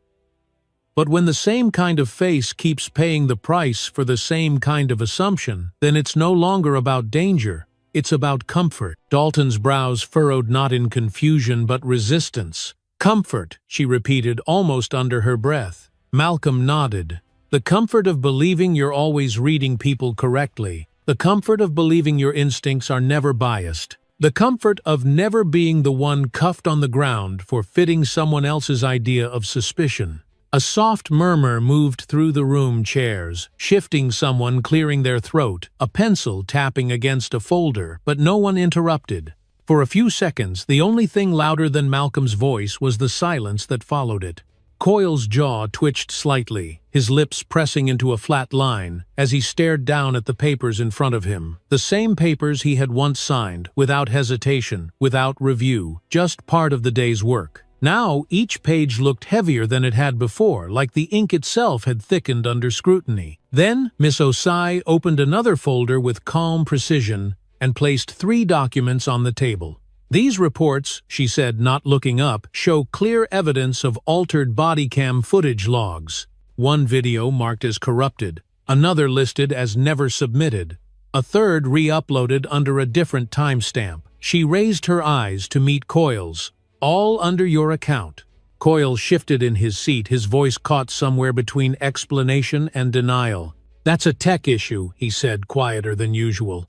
"But when the same kind of face keeps paying the price for the same kind of assumption, then it's no longer about danger. It's about comfort." Dalton's brows furrowed, not in confusion but resistance. "Comfort," she repeated, almost under her breath. Malcolm nodded. "The comfort of believing you're always reading people correctly. The comfort of believing your instincts are never biased. The comfort of never being the one cuffed on the ground for fitting someone else's idea of suspicion." A soft murmur moved through the room, chairs shifting, someone clearing their throat, a pencil tapping against a folder, but no one interrupted. For a few seconds, the only thing louder than Malcolm's voice was the silence that followed it. Coyle's jaw twitched slightly, his lips pressing into a flat line, as he stared down at the papers in front of him. The same papers he had once signed, without hesitation, without review, just part of the day's work. Now, each page looked heavier than it had before, like the ink itself had thickened under scrutiny. Then, Miss Osai opened another folder with calm precision and placed 3 documents on the table. "These reports," she said, not looking up, "show clear evidence of altered body cam footage logs. One video marked as corrupted, another listed as never submitted, a third re-uploaded under a different timestamp." She raised her eyes to meet Coyle's. "All under your account." Coyle shifted in his seat, his voice caught somewhere between explanation and denial. "That's a tech issue," he said, quieter than usual.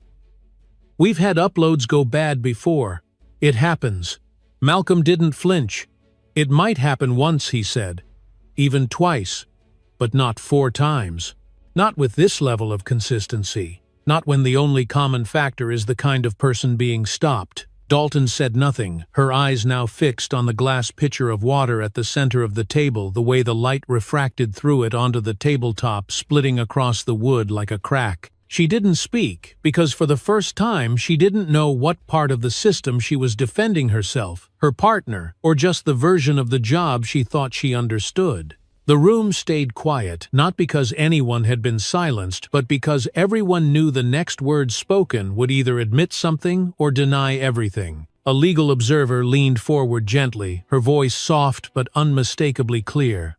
"We've had uploads go bad before. It happens." Malcolm didn't flinch. "It might happen once," he said. "Even twice. But not 4 times. Not with this level of consistency. Not when the only common factor is the kind of person being stopped." Dalton said nothing, her eyes now fixed on the glass pitcher of water at the center of the table, the way the light refracted through it onto the tabletop, splitting across the wood like a crack. She didn't speak, because for the first time she didn't know what part of the system she was defending herself, her partner, or just the version of the job she thought she understood. The room stayed quiet, not because anyone had been silenced, but because everyone knew the next word spoken would either admit something or deny everything. A legal observer leaned forward gently, her voice soft but unmistakably clear.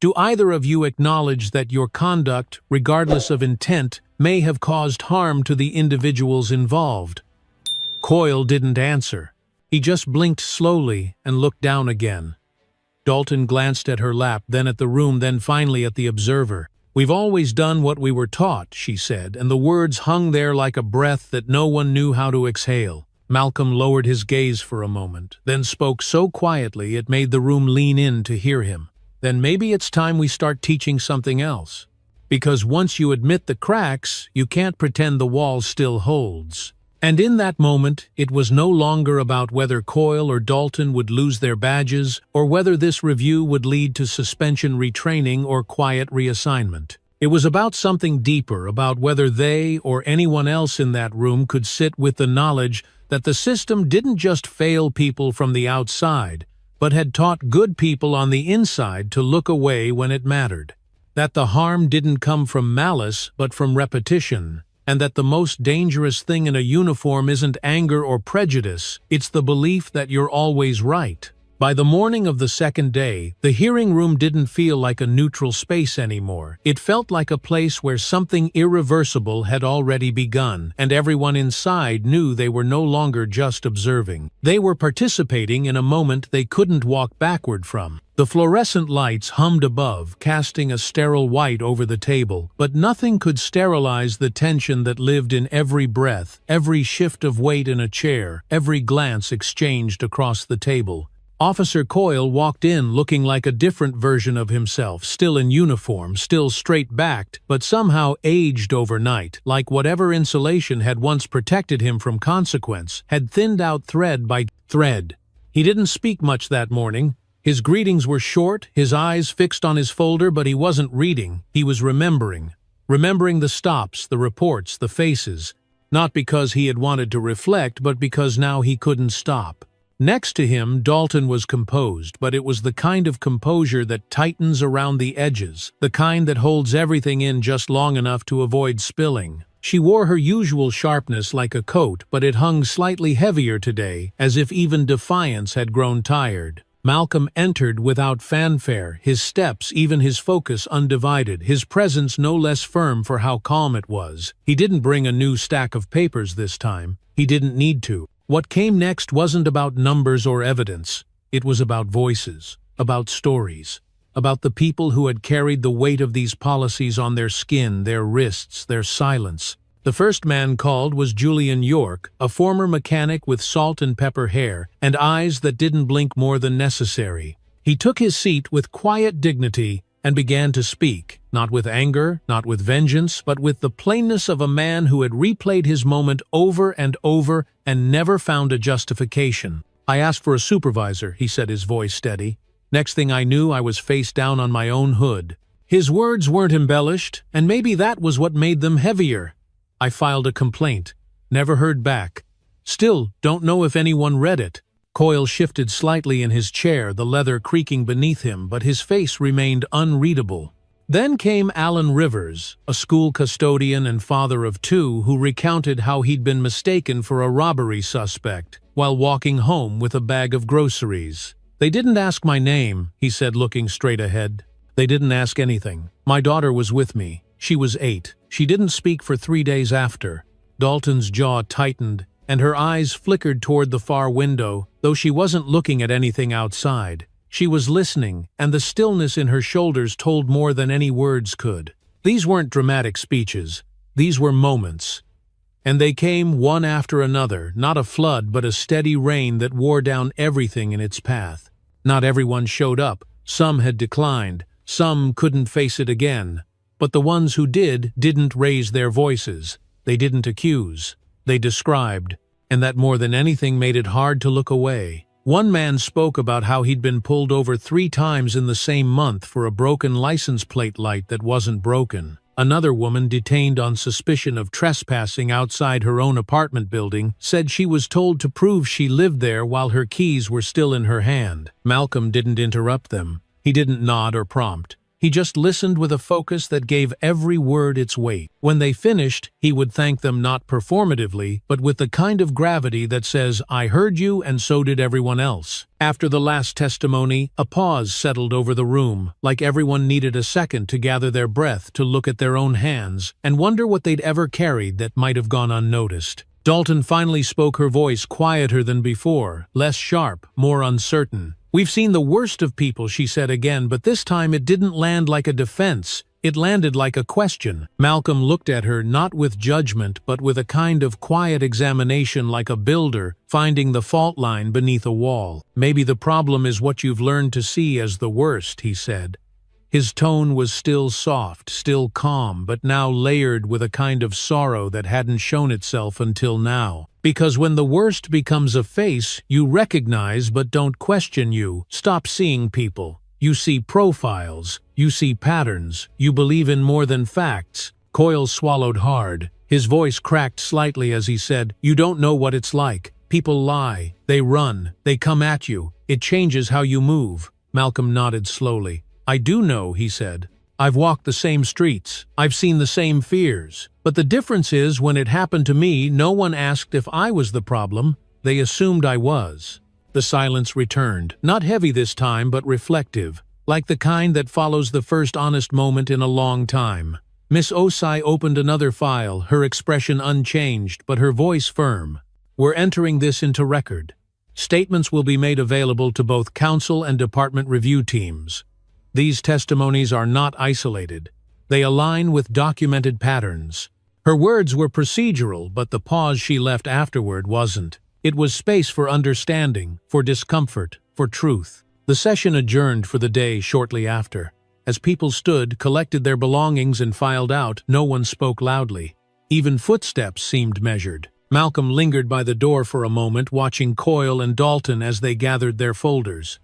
"Do either of you acknowledge that your conduct, regardless of intent, may have caused harm to the individuals involved?" Coyle didn't answer. He just blinked slowly and looked down again. Dalton glanced at her lap, then at the room, then finally at the observer. "We've always done what we were taught," she said, and the words hung there like a breath that no one knew how to exhale. Malcolm lowered his gaze for a moment, then spoke so quietly it made the room lean in to hear him. "Then maybe it's time we start teaching something else. Because once you admit the cracks, you can't pretend the wall still holds." And in that moment, it was no longer about whether Coyle or Dalton would lose their badges, or whether this review would lead to suspension retraining or quiet reassignment. It was about something deeper, about whether they or anyone else in that room could sit with the knowledge that the system didn't just fail people from the outside, but had taught good people on the inside to look away when it mattered. That the harm didn't come from malice, but from repetition. And that the most dangerous thing in a uniform isn't anger or prejudice, it's the belief that you're always right. By the morning of the second day, the hearing room didn't feel like a neutral space anymore. It felt like a place where something irreversible had already begun, and everyone inside knew they were no longer just observing. They were participating in a moment they couldn't walk backward from. The fluorescent lights hummed above, casting a sterile white over the table, but nothing could sterilize the tension that lived in every breath, every shift of weight in a chair, every glance exchanged across the table. Officer Coyle walked in looking like a different version of himself, still in uniform, still straight-backed, but somehow aged overnight, like whatever insulation had once protected him from consequence had thinned out thread by thread. He didn't speak much that morning. His greetings were short, his eyes fixed on his folder, but he wasn't reading, he was remembering. Remembering the stops, the reports, the faces. Not because he had wanted to reflect, but because now he couldn't stop. Next to him, Dalton was composed, but it was the kind of composure that tightens around the edges, the kind that holds everything in just long enough to avoid spilling. She wore her usual sharpness like a coat, but it hung slightly heavier today, as if even defiance had grown tired. Malcolm entered without fanfare, his steps, even his focus undivided, his presence no less firm for how calm it was. He didn't bring a new stack of papers this time. He didn't need to. What came next wasn't about numbers or evidence. It was about voices, about stories, about the people who had carried the weight of these policies on their skin, their wrists, their silence. The first man called was Julian York, a former mechanic with salt and pepper hair and eyes that didn't blink more than necessary. He took his seat with quiet dignity and began to speak, not with anger, not with vengeance, but with the plainness of a man who had replayed his moment over and over and never found a justification. "I asked for a supervisor," he said, his voice steady. "Next thing I knew, I was face down on my own hood." His words weren't embellished, and maybe that was what made them heavier. "I filed a complaint. Never heard back. Still, don't know if anyone read it." Coyle shifted slightly in his chair, the leather creaking beneath him, but his face remained unreadable. Then came Alan Rivers, a school custodian and father of two, who recounted how he'd been mistaken for a robbery suspect while walking home with a bag of groceries. "They didn't ask my name," he said, looking straight ahead. "They didn't ask anything. My daughter was with me. She was 8. She didn't speak for 3 days after." Dalton's jaw tightened, and her eyes flickered toward the far window, though she wasn't looking at anything outside. She was listening, and the stillness in her shoulders told more than any words could. These weren't dramatic speeches. These were moments. And they came one after another, not a flood but a steady rain that wore down everything in its path. Not everyone showed up. Some had declined. Some couldn't face it again. But the ones who did didn't raise their voices. They didn't accuse. They described, and that more than anything made it hard to look away. One man spoke about how he'd been pulled over 3 times in the same month for a broken license plate light that wasn't broken. Another woman, detained on suspicion of trespassing outside her own apartment building, said she was told to prove she lived there while her keys were still in her hand. Malcolm didn't interrupt them. He didn't nod or prompt. He just listened with a focus that gave every word its weight. When they finished, he would thank them not performatively, but with the kind of gravity that says, "I heard you and so did everyone else." After the last testimony, a pause settled over the room, like everyone needed a second to gather their breath, to look at their own hands, and wonder what they'd ever carried that might have gone unnoticed. Dalton finally spoke, her voice quieter than before, less sharp, more uncertain. "We've seen the worst of people," she said again, but this time it didn't land like a defense. It landed like a question. Malcolm looked at her not with judgment but with a kind of quiet examination, like a builder finding the fault line beneath a wall. "Maybe the problem is what you've learned to see as the worst," he said. His tone was still soft, still calm, but now layered with a kind of sorrow that hadn't shown itself until now. "Because when the worst becomes a face, you recognize but don't question. You stop seeing people. You see profiles, you see patterns, you believe in more than facts." Coyle swallowed hard. His voice cracked slightly as he said, "You don't know what it's like. People lie, they run, they come at you. It changes how you move." Malcolm nodded slowly. "I do know," he said. "I've walked the same streets. I've seen the same fears. But the difference is, when it happened to me, no one asked if I was the problem. They assumed I was." The silence returned, not heavy this time but reflective, like the kind that follows the first honest moment in a long time. Miss Osai opened another file, her expression unchanged but her voice firm. "We're entering this into record. Statements will be made available to both council and department review teams. These testimonies are not isolated. They align with documented patterns." Her words were procedural, but the pause she left afterward wasn't. It was space for understanding, for discomfort, for truth. The session adjourned for the day shortly after. As people stood, collected their belongings and filed out, no one spoke loudly. Even footsteps seemed measured. Malcolm lingered by the door for a moment, watching Coyle and Dalton as they gathered their folders.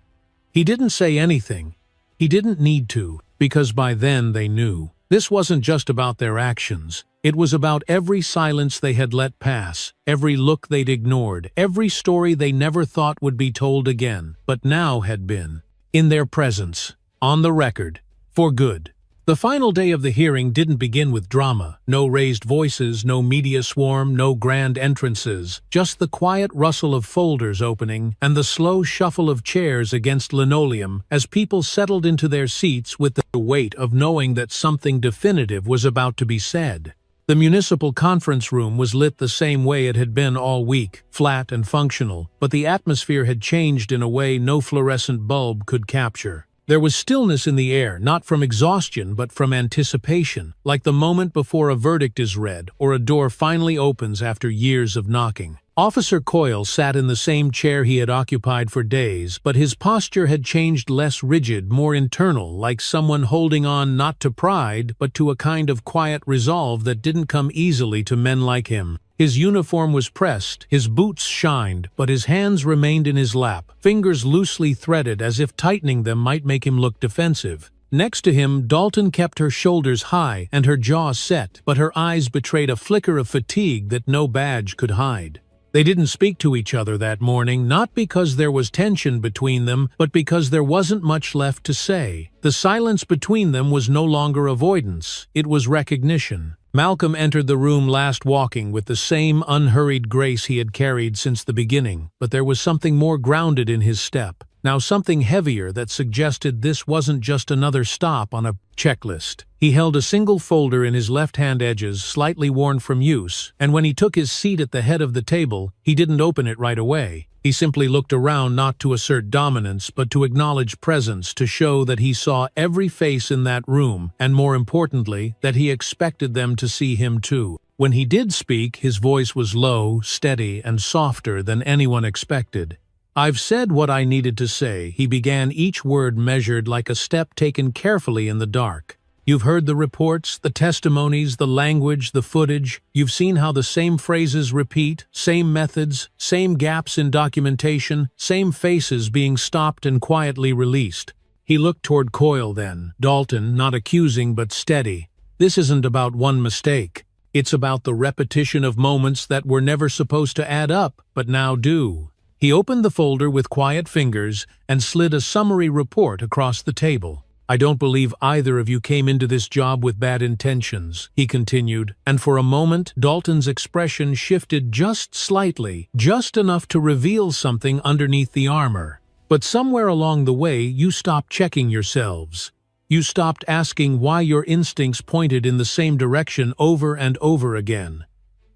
He didn't say anything. He didn't need to, because by then they knew. This wasn't just about their actions. It was about every silence they had let pass, every look they'd ignored, every story they never thought would be told again, but now had been. In their presence. On the record. For good. The final day of the hearing didn't begin with drama. No raised voices, no media swarm, no grand entrances. Just the quiet rustle of folders opening and the slow shuffle of chairs against linoleum as people settled into their seats with the weight of knowing that something definitive was about to be said. The municipal conference room was lit the same way it had been all week, flat and functional, but the atmosphere had changed in a way no fluorescent bulb could capture. There was stillness in the air, not from exhaustion but from anticipation, like the moment before a verdict is read or a door finally opens after years of knocking. Officer Coyle sat in the same chair he had occupied for days, but his posture had changed, less rigid, more internal, like someone holding on not to pride but to a kind of quiet resolve that didn't come easily to men like him. His uniform was pressed, his boots shined, but his hands remained in his lap, fingers loosely threaded as if tightening them might make him look defensive. Next to him, Dalton kept her shoulders high and her jaw set, but her eyes betrayed a flicker of fatigue that no badge could hide. They didn't speak to each other that morning, not because there was tension between them, but because there wasn't much left to say. The silence between them was no longer avoidance, it was recognition. Malcolm entered the room last walking with the same unhurried grace he had carried since the beginning, but there was something more grounded in his step. Now something heavier that suggested this wasn't just another stop on a checklist. He held a single folder in his left-hand edges, slightly worn from use, and when he took his seat at the head of the table, he didn't open it right away. He simply looked around, not to assert dominance, but to acknowledge presence, to show that he saw every face in that room, and more importantly, that he expected them to see him too. When he did speak, his voice was low, steady, and softer than anyone expected. "I've said what I needed to say," he began, each word measured like a step taken carefully in the dark. "You've heard the reports, the testimonies, the language, the footage. You've seen how the same phrases repeat, same methods, same gaps in documentation, same faces being stopped and quietly released." He looked toward Coyle then, Dalton, not accusing but steady. "This isn't about one mistake. It's about the repetition of moments that were never supposed to add up, but now do." He opened the folder with quiet fingers and slid a summary report across the table. "I don't believe either of you came into this job with bad intentions," he continued, and for a moment Dalton's expression shifted just slightly, just enough to reveal something underneath the armor. "But somewhere along the way you stopped checking yourselves. You stopped asking why your instincts pointed in the same direction over and over again.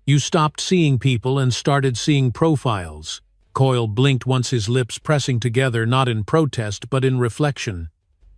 You stopped seeing people and started seeing profiles." Coyle blinked once, his lips pressing together, not in protest but in reflection.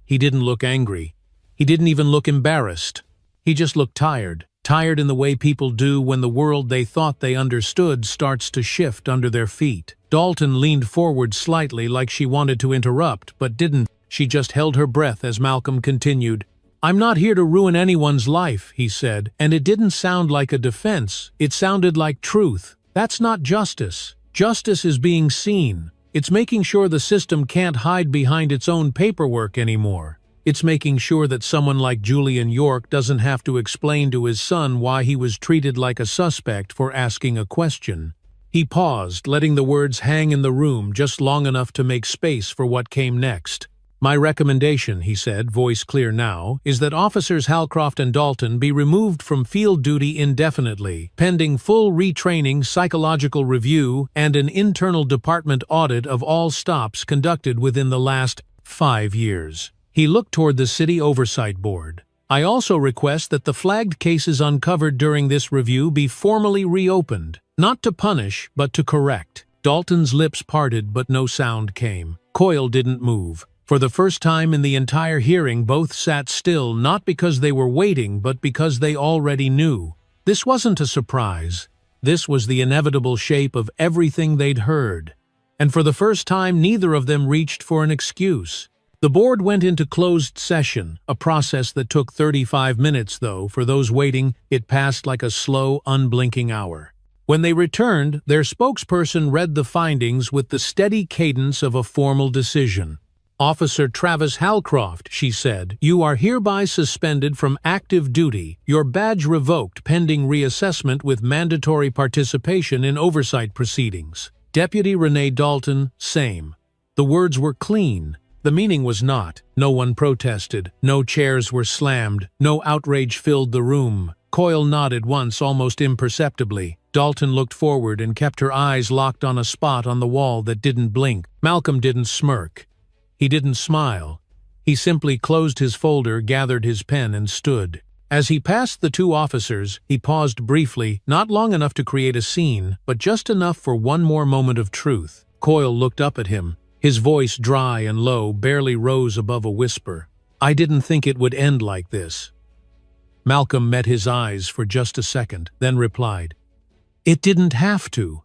He didn't look angry. He didn't even look embarrassed. He just looked tired. Tired in the way people do when the world they thought they understood starts to shift under their feet. Dalton leaned forward slightly like she wanted to interrupt, but didn't. She just held her breath as Malcolm continued. "I'm not here to ruin anyone's life," he said, and it didn't sound like a defense. It sounded like truth. That's not justice. Justice is being seen. It's making sure the system can't hide behind its own paperwork anymore. It's making sure that someone like Julian York doesn't have to explain to his son why he was treated like a suspect for asking a question. He paused, letting the words hang in the room just long enough to make space for what came next. "My recommendation," he said, voice clear now, "is that Officers Halcroft and Dalton be removed from field duty indefinitely, pending full retraining, psychological review, and an internal department audit of all stops conducted within the last 5 years. He looked toward the City Oversight Board. "I also request that the flagged cases uncovered during this review be formally reopened, not to punish, but to correct." Dalton's lips parted, but no sound came. Coyle didn't move. For the first time in the entire hearing, both sat still, not because they were waiting, but because they already knew. This wasn't a surprise. This was the inevitable shape of everything they'd heard. And for the first time, neither of them reached for an excuse. The board went into closed session, a process that took 35 minutes, though. For those waiting, it passed like a slow, unblinking hour. When they returned, their spokesperson read the findings with the steady cadence of a formal decision. "Officer Travis Halcroft," she said, "you are hereby suspended from active duty, your badge revoked pending reassessment with mandatory participation in oversight proceedings. Deputy Renee Dalton, same." The words were clean. The meaning was not. No one protested. No chairs were slammed. No outrage filled the room. Coyle nodded once, almost imperceptibly. Dalton looked forward and kept her eyes locked on a spot on the wall that didn't blink. Malcolm didn't smirk. He didn't smile. He simply closed his folder, gathered his pen, and stood. As he passed the two officers, he paused briefly, not long enough to create a scene, but just enough for one more moment of truth. Coyle looked up at him. His voice, dry and low, barely rose above a whisper. "I didn't think it would end like this." Malcolm met his eyes for just a second, then replied, "It didn't have to.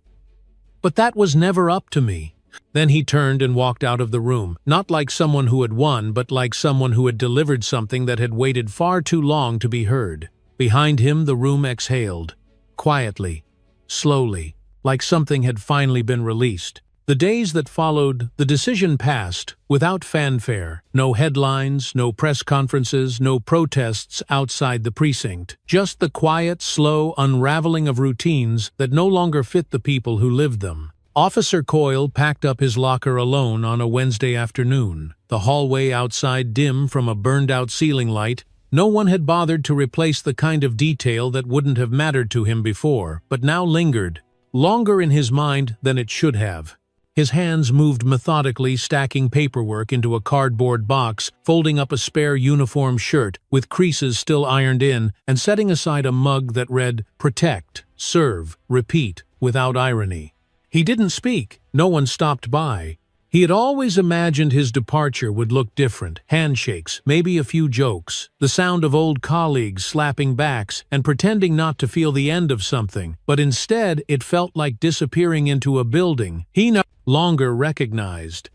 But that was never up to me." Then he turned and walked out of the room, not like someone who had won, but like someone who had delivered something that had waited far too long to be heard. Behind him, the room exhaled, quietly, slowly, like something had finally been released. The days that followed, the decision passed, without fanfare. No headlines, no press conferences, no protests outside the precinct. Just the quiet, slow unraveling of routines that no longer fit the people who lived them. Officer Coyle packed up his locker alone on a Wednesday afternoon. The hallway outside dim from a burned-out ceiling light. No one had bothered to replace the kind of detail that wouldn't have mattered to him before, but now lingered. Longer in his mind than it should have. His hands moved methodically, stacking paperwork into a cardboard box, folding up a spare uniform shirt with creases still ironed in, and setting aside a mug that read, "Protect, serve, repeat," without irony. He didn't speak. No one stopped by. He had always imagined his departure would look different. Handshakes, maybe a few jokes, the sound of old colleagues slapping backs and pretending not to feel the end of something. But instead, it felt like disappearing into a building he no longer recognized.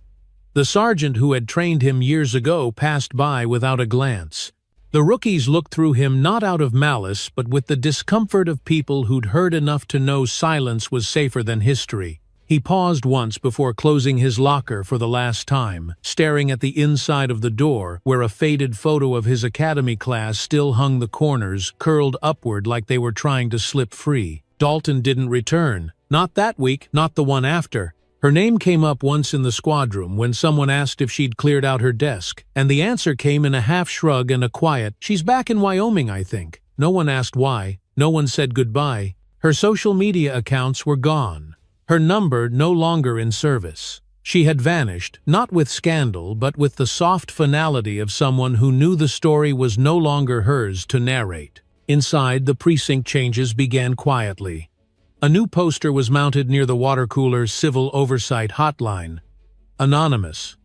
The sergeant who had trained him years ago passed by without a glance. The rookies looked through him not out of malice, but with the discomfort of people who'd heard enough to know silence was safer than history. He paused once before closing his locker for the last time, staring at the inside of the door, where a faded photo of his academy class still hung the corners, curled upward like they were trying to slip free. Dalton didn't return. Not that week, not the one after. Her name came up once in the squad room when someone asked if she'd cleared out her desk, and the answer came in a half shrug and a quiet, "She's back in Wyoming, I think." No one asked why. No one said goodbye. Her social media accounts were gone. Her number no longer in service. She had vanished, not with scandal, but with the soft finality of someone who knew the story was no longer hers to narrate. Inside, the precinct changes began quietly. A new poster was mounted near the water cooler's civil oversight hotline. Anonymous.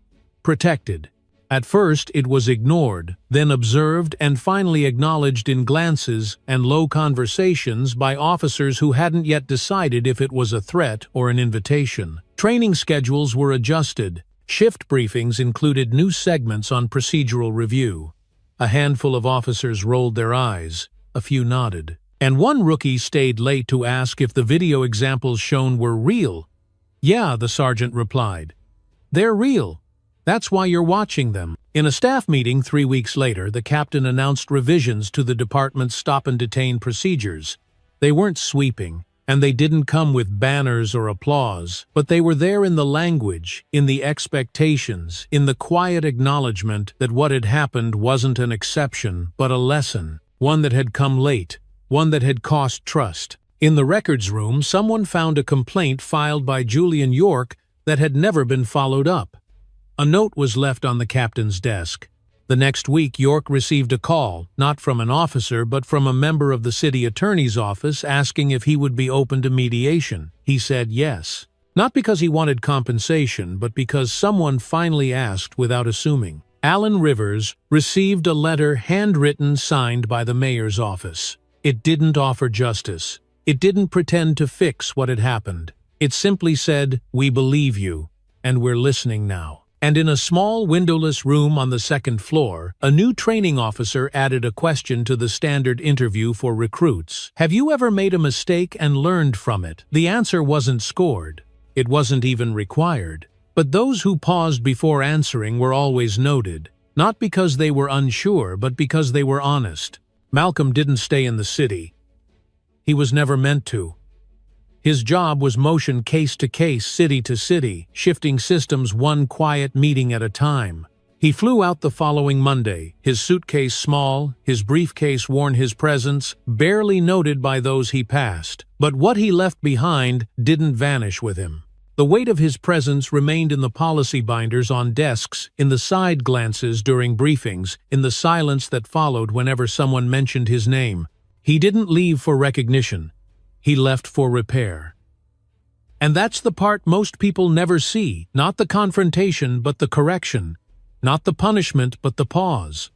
Protected. At first it was ignored, then observed and finally acknowledged in glances and low conversations by officers who hadn't yet decided if it was a threat or an invitation. Training schedules were adjusted. Shift briefings included new segments on procedural review. A handful of officers rolled their eyes, a few nodded. And one rookie stayed late to ask if the video examples shown were real. "Yeah," the sergeant replied. "They're real. That's why you're watching them." In a staff meeting 3 weeks later, the captain announced revisions to the department's stop-and-detain procedures. They weren't sweeping, and they didn't come with banners or applause, but they were there in the language, in the expectations, in the quiet acknowledgement that what had happened wasn't an exception, but a lesson, one that had come late, one that had cost trust. In the records room, someone found a complaint filed by Julian York that had never been followed up. A note was left on the captain's desk. The next week, York received a call, not from an officer but from a member of the city attorney's office asking if he would be open to mediation. He said yes. Not because he wanted compensation, but because someone finally asked without assuming. Alan Rivers received a letter handwritten signed by the mayor's office. It didn't offer justice. It didn't pretend to fix what had happened. It simply said, "We believe you, and we're listening now." And in a small, windowless room on the second floor, a new training officer added a question to the standard interview for recruits. "Have you ever made a mistake and learned from it?" The answer wasn't scored. It wasn't even required. But those who paused before answering were always noted, not because they were unsure, but because they were honest. Malcolm didn't stay in the city. He was never meant to. His job was motion case to case, city to city, shifting systems one quiet meeting at a time. He flew out the following Monday, his suitcase small, his briefcase worn his presence, barely noted by those he passed. But what he left behind didn't vanish with him. The weight of his presence remained in the policy binders on desks, in the side glances during briefings, in the silence that followed whenever someone mentioned his name. He didn't leave for recognition. He left for repair. And that's the part most people never see, not the confrontation but the correction, not the punishment but the pause,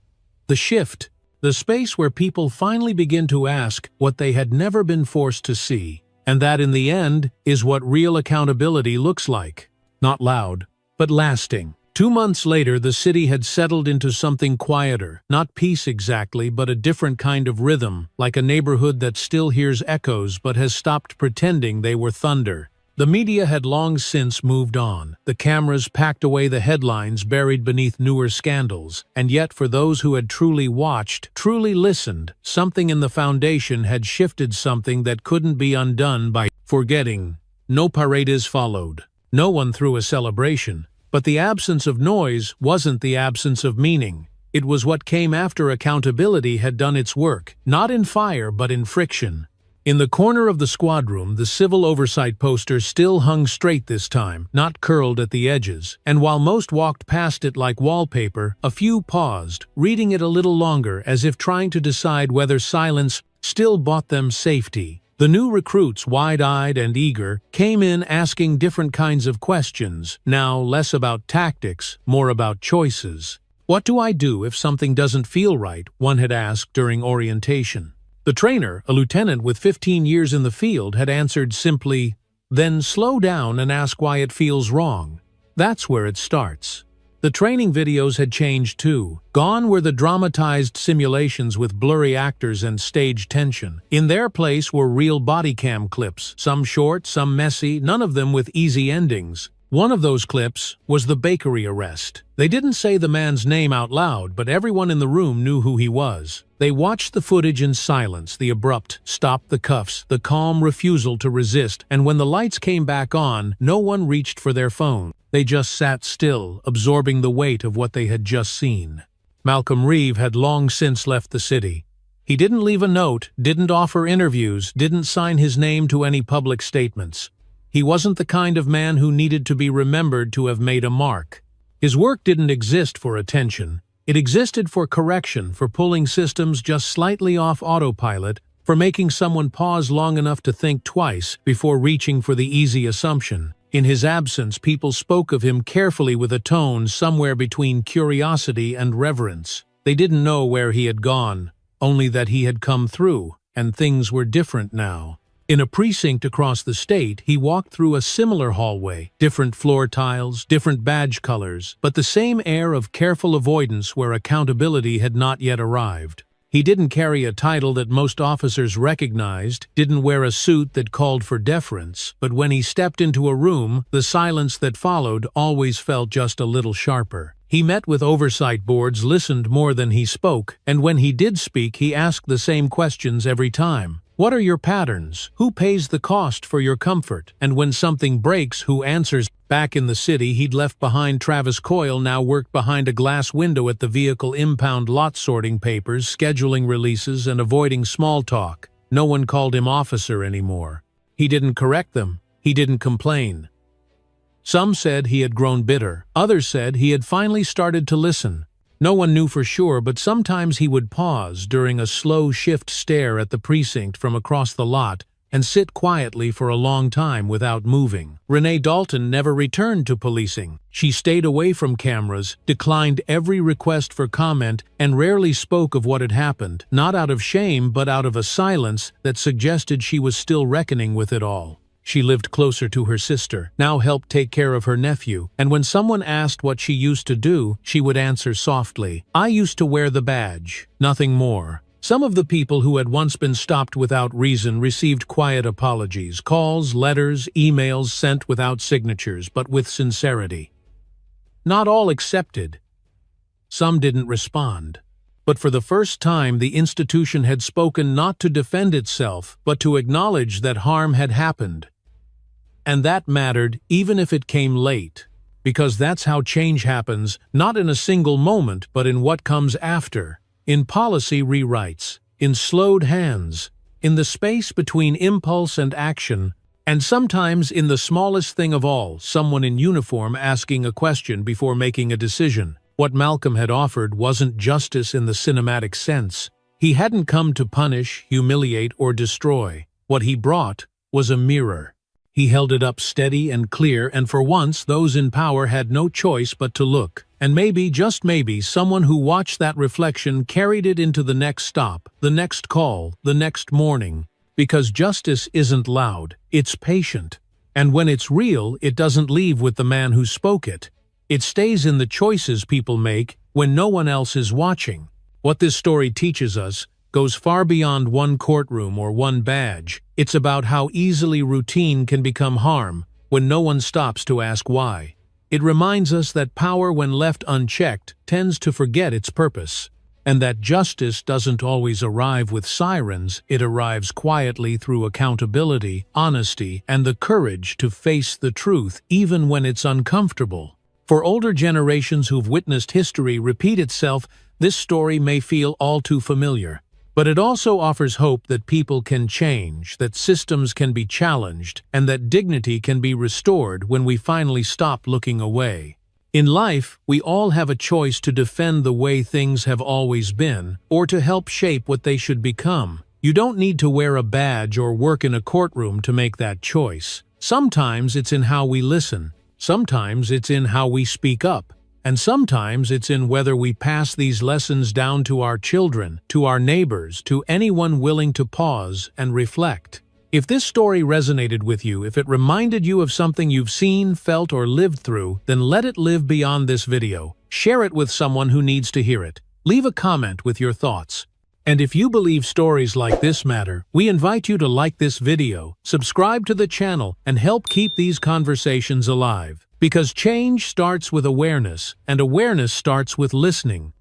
the shift, the space where people finally begin to ask what they had never been forced to see. And that, in the end, is what real accountability looks like. Not loud, but lasting. 2 months later, the city had settled into something quieter, not peace exactly, but a different kind of rhythm, like a neighborhood that still hears echoes but has stopped pretending they were thunder. The media had long since moved on. The cameras packed away the headlines buried beneath newer scandals, and yet for those who had truly watched, truly listened, something in the foundation had shifted, something that couldn't be undone by forgetting. No parades followed. No one threw a celebration. But the absence of noise wasn't the absence of meaning. It was what came after accountability had done its work, not in fire but in friction. In the corner of the squad room, the civil oversight poster still hung straight this time, not curled at the edges, and while most walked past it like wallpaper, a few paused, reading it a little longer as if trying to decide whether silence still bought them safety. The new recruits, wide-eyed and eager, came in asking different kinds of questions, now less about tactics, more about choices. "What do I do if something doesn't feel right?" one had asked during orientation. The trainer, a lieutenant with 15 years in the field, had answered simply, "Then slow down and ask why it feels wrong." That's where it starts. The training videos had changed too. Gone were the dramatized simulations with blurry actors and stage tension. In their place were real body cam clips, some short, some messy, none of them with easy endings. One of those clips was the bakery arrest. They didn't say the man's name out loud, but everyone in the room knew who he was. They watched the footage in silence, the abrupt stop, the cuffs, the calm refusal to resist, and when the lights came back on, no one reached for their phone. They just sat still, absorbing the weight of what they had just seen. Malcolm Reeve had long since left the city. He didn't leave a note, didn't offer interviews, didn't sign his name to any public statements. He wasn't the kind of man who needed to be remembered to have made a mark. His work didn't exist for attention. It existed for correction, for pulling systems just slightly off autopilot, for making someone pause long enough to think twice before reaching for the easy assumption. In his absence, people spoke of him carefully with a tone somewhere between curiosity and reverence. They didn't know where he had gone, only that he had come through, and things were different now. In a precinct across the state, he walked through a similar hallway, different floor tiles, different badge colors, but the same air of careful avoidance where accountability had not yet arrived. He didn't carry a title that most officers recognized, didn't wear a suit that called for deference, but when he stepped into a room, the silence that followed always felt just a little sharper. He met with oversight boards, listened more than he spoke, and when he did speak, he asked the same questions every time. What are your patterns? Who pays the cost for your comfort? And when something breaks, who answers? Back in the city, he'd left behind Travis Coyle, now worked behind a glass window at the vehicle impound lot, sorting papers, scheduling releases, and avoiding small talk. No one called him officer anymore. He didn't correct them. He didn't complain. Some said he had grown bitter. Others said he had finally started to listen. No one knew for sure, but sometimes he would pause during a slow shift stare at the precinct from across the lot and sit quietly for a long time without moving. Renee Dalton never returned to policing. She stayed away from cameras, declined every request for comment, and rarely spoke of what had happened, not out of shame but out of a silence that suggested she was still reckoning with it all. She lived closer to her sister, now helped take care of her nephew, and when someone asked what she used to do, she would answer softly, "I used to wear the badge, nothing more." Some of the people who had once been stopped without reason received quiet apologies, calls, letters, emails sent without signatures, but with sincerity. Not all accepted. Some didn't respond. But for the first time, the institution had spoken not to defend itself, but to acknowledge that harm had happened. And that mattered, even if it came late, because that's how change happens, not in a single moment, but in what comes after, in policy rewrites, in slowed hands, in the space between impulse and action, and sometimes in the smallest thing of all, someone in uniform asking a question before making a decision. What Malcolm had offered wasn't justice in the cinematic sense. He hadn't come to punish, humiliate, or destroy. What he brought was a mirror. He held it up steady and clear, and for once those in power had no choice but to look. And maybe, just maybe, someone who watched that reflection carried it into the next stop, the next call, the next morning. Because justice isn't loud, it's patient. And when it's real, it doesn't leave with the man who spoke it. It stays in the choices people make when no one else is watching. What this story teaches us goes far beyond one courtroom or one badge. It's about how easily routine can become harm when no one stops to ask why. It reminds us that power, when left unchecked, tends to forget its purpose, and that justice doesn't always arrive with sirens. It arrives quietly through accountability, honesty, and the courage to face the truth even when it's uncomfortable. For older generations who've witnessed history repeat itself, this story may feel all too familiar. But it also offers hope that people can change, that systems can be challenged, and that dignity can be restored when we finally stop looking away. In life, we all have a choice to defend the way things have always been, or to help shape what they should become. You don't need to wear a badge or work in a courtroom to make that choice. Sometimes it's in how we listen. Sometimes it's in how we speak up. And sometimes it's in whether we pass these lessons down to our children, to our neighbors, to anyone willing to pause and reflect. If this story resonated with you, if it reminded you of something you've seen, felt, or lived through, then let it live beyond this video. Share it with someone who needs to hear it. Leave a comment with your thoughts. And if you believe stories like this matter, we invite you to like this video, subscribe to the channel, and help keep these conversations alive. Because change starts with awareness, and awareness starts with listening.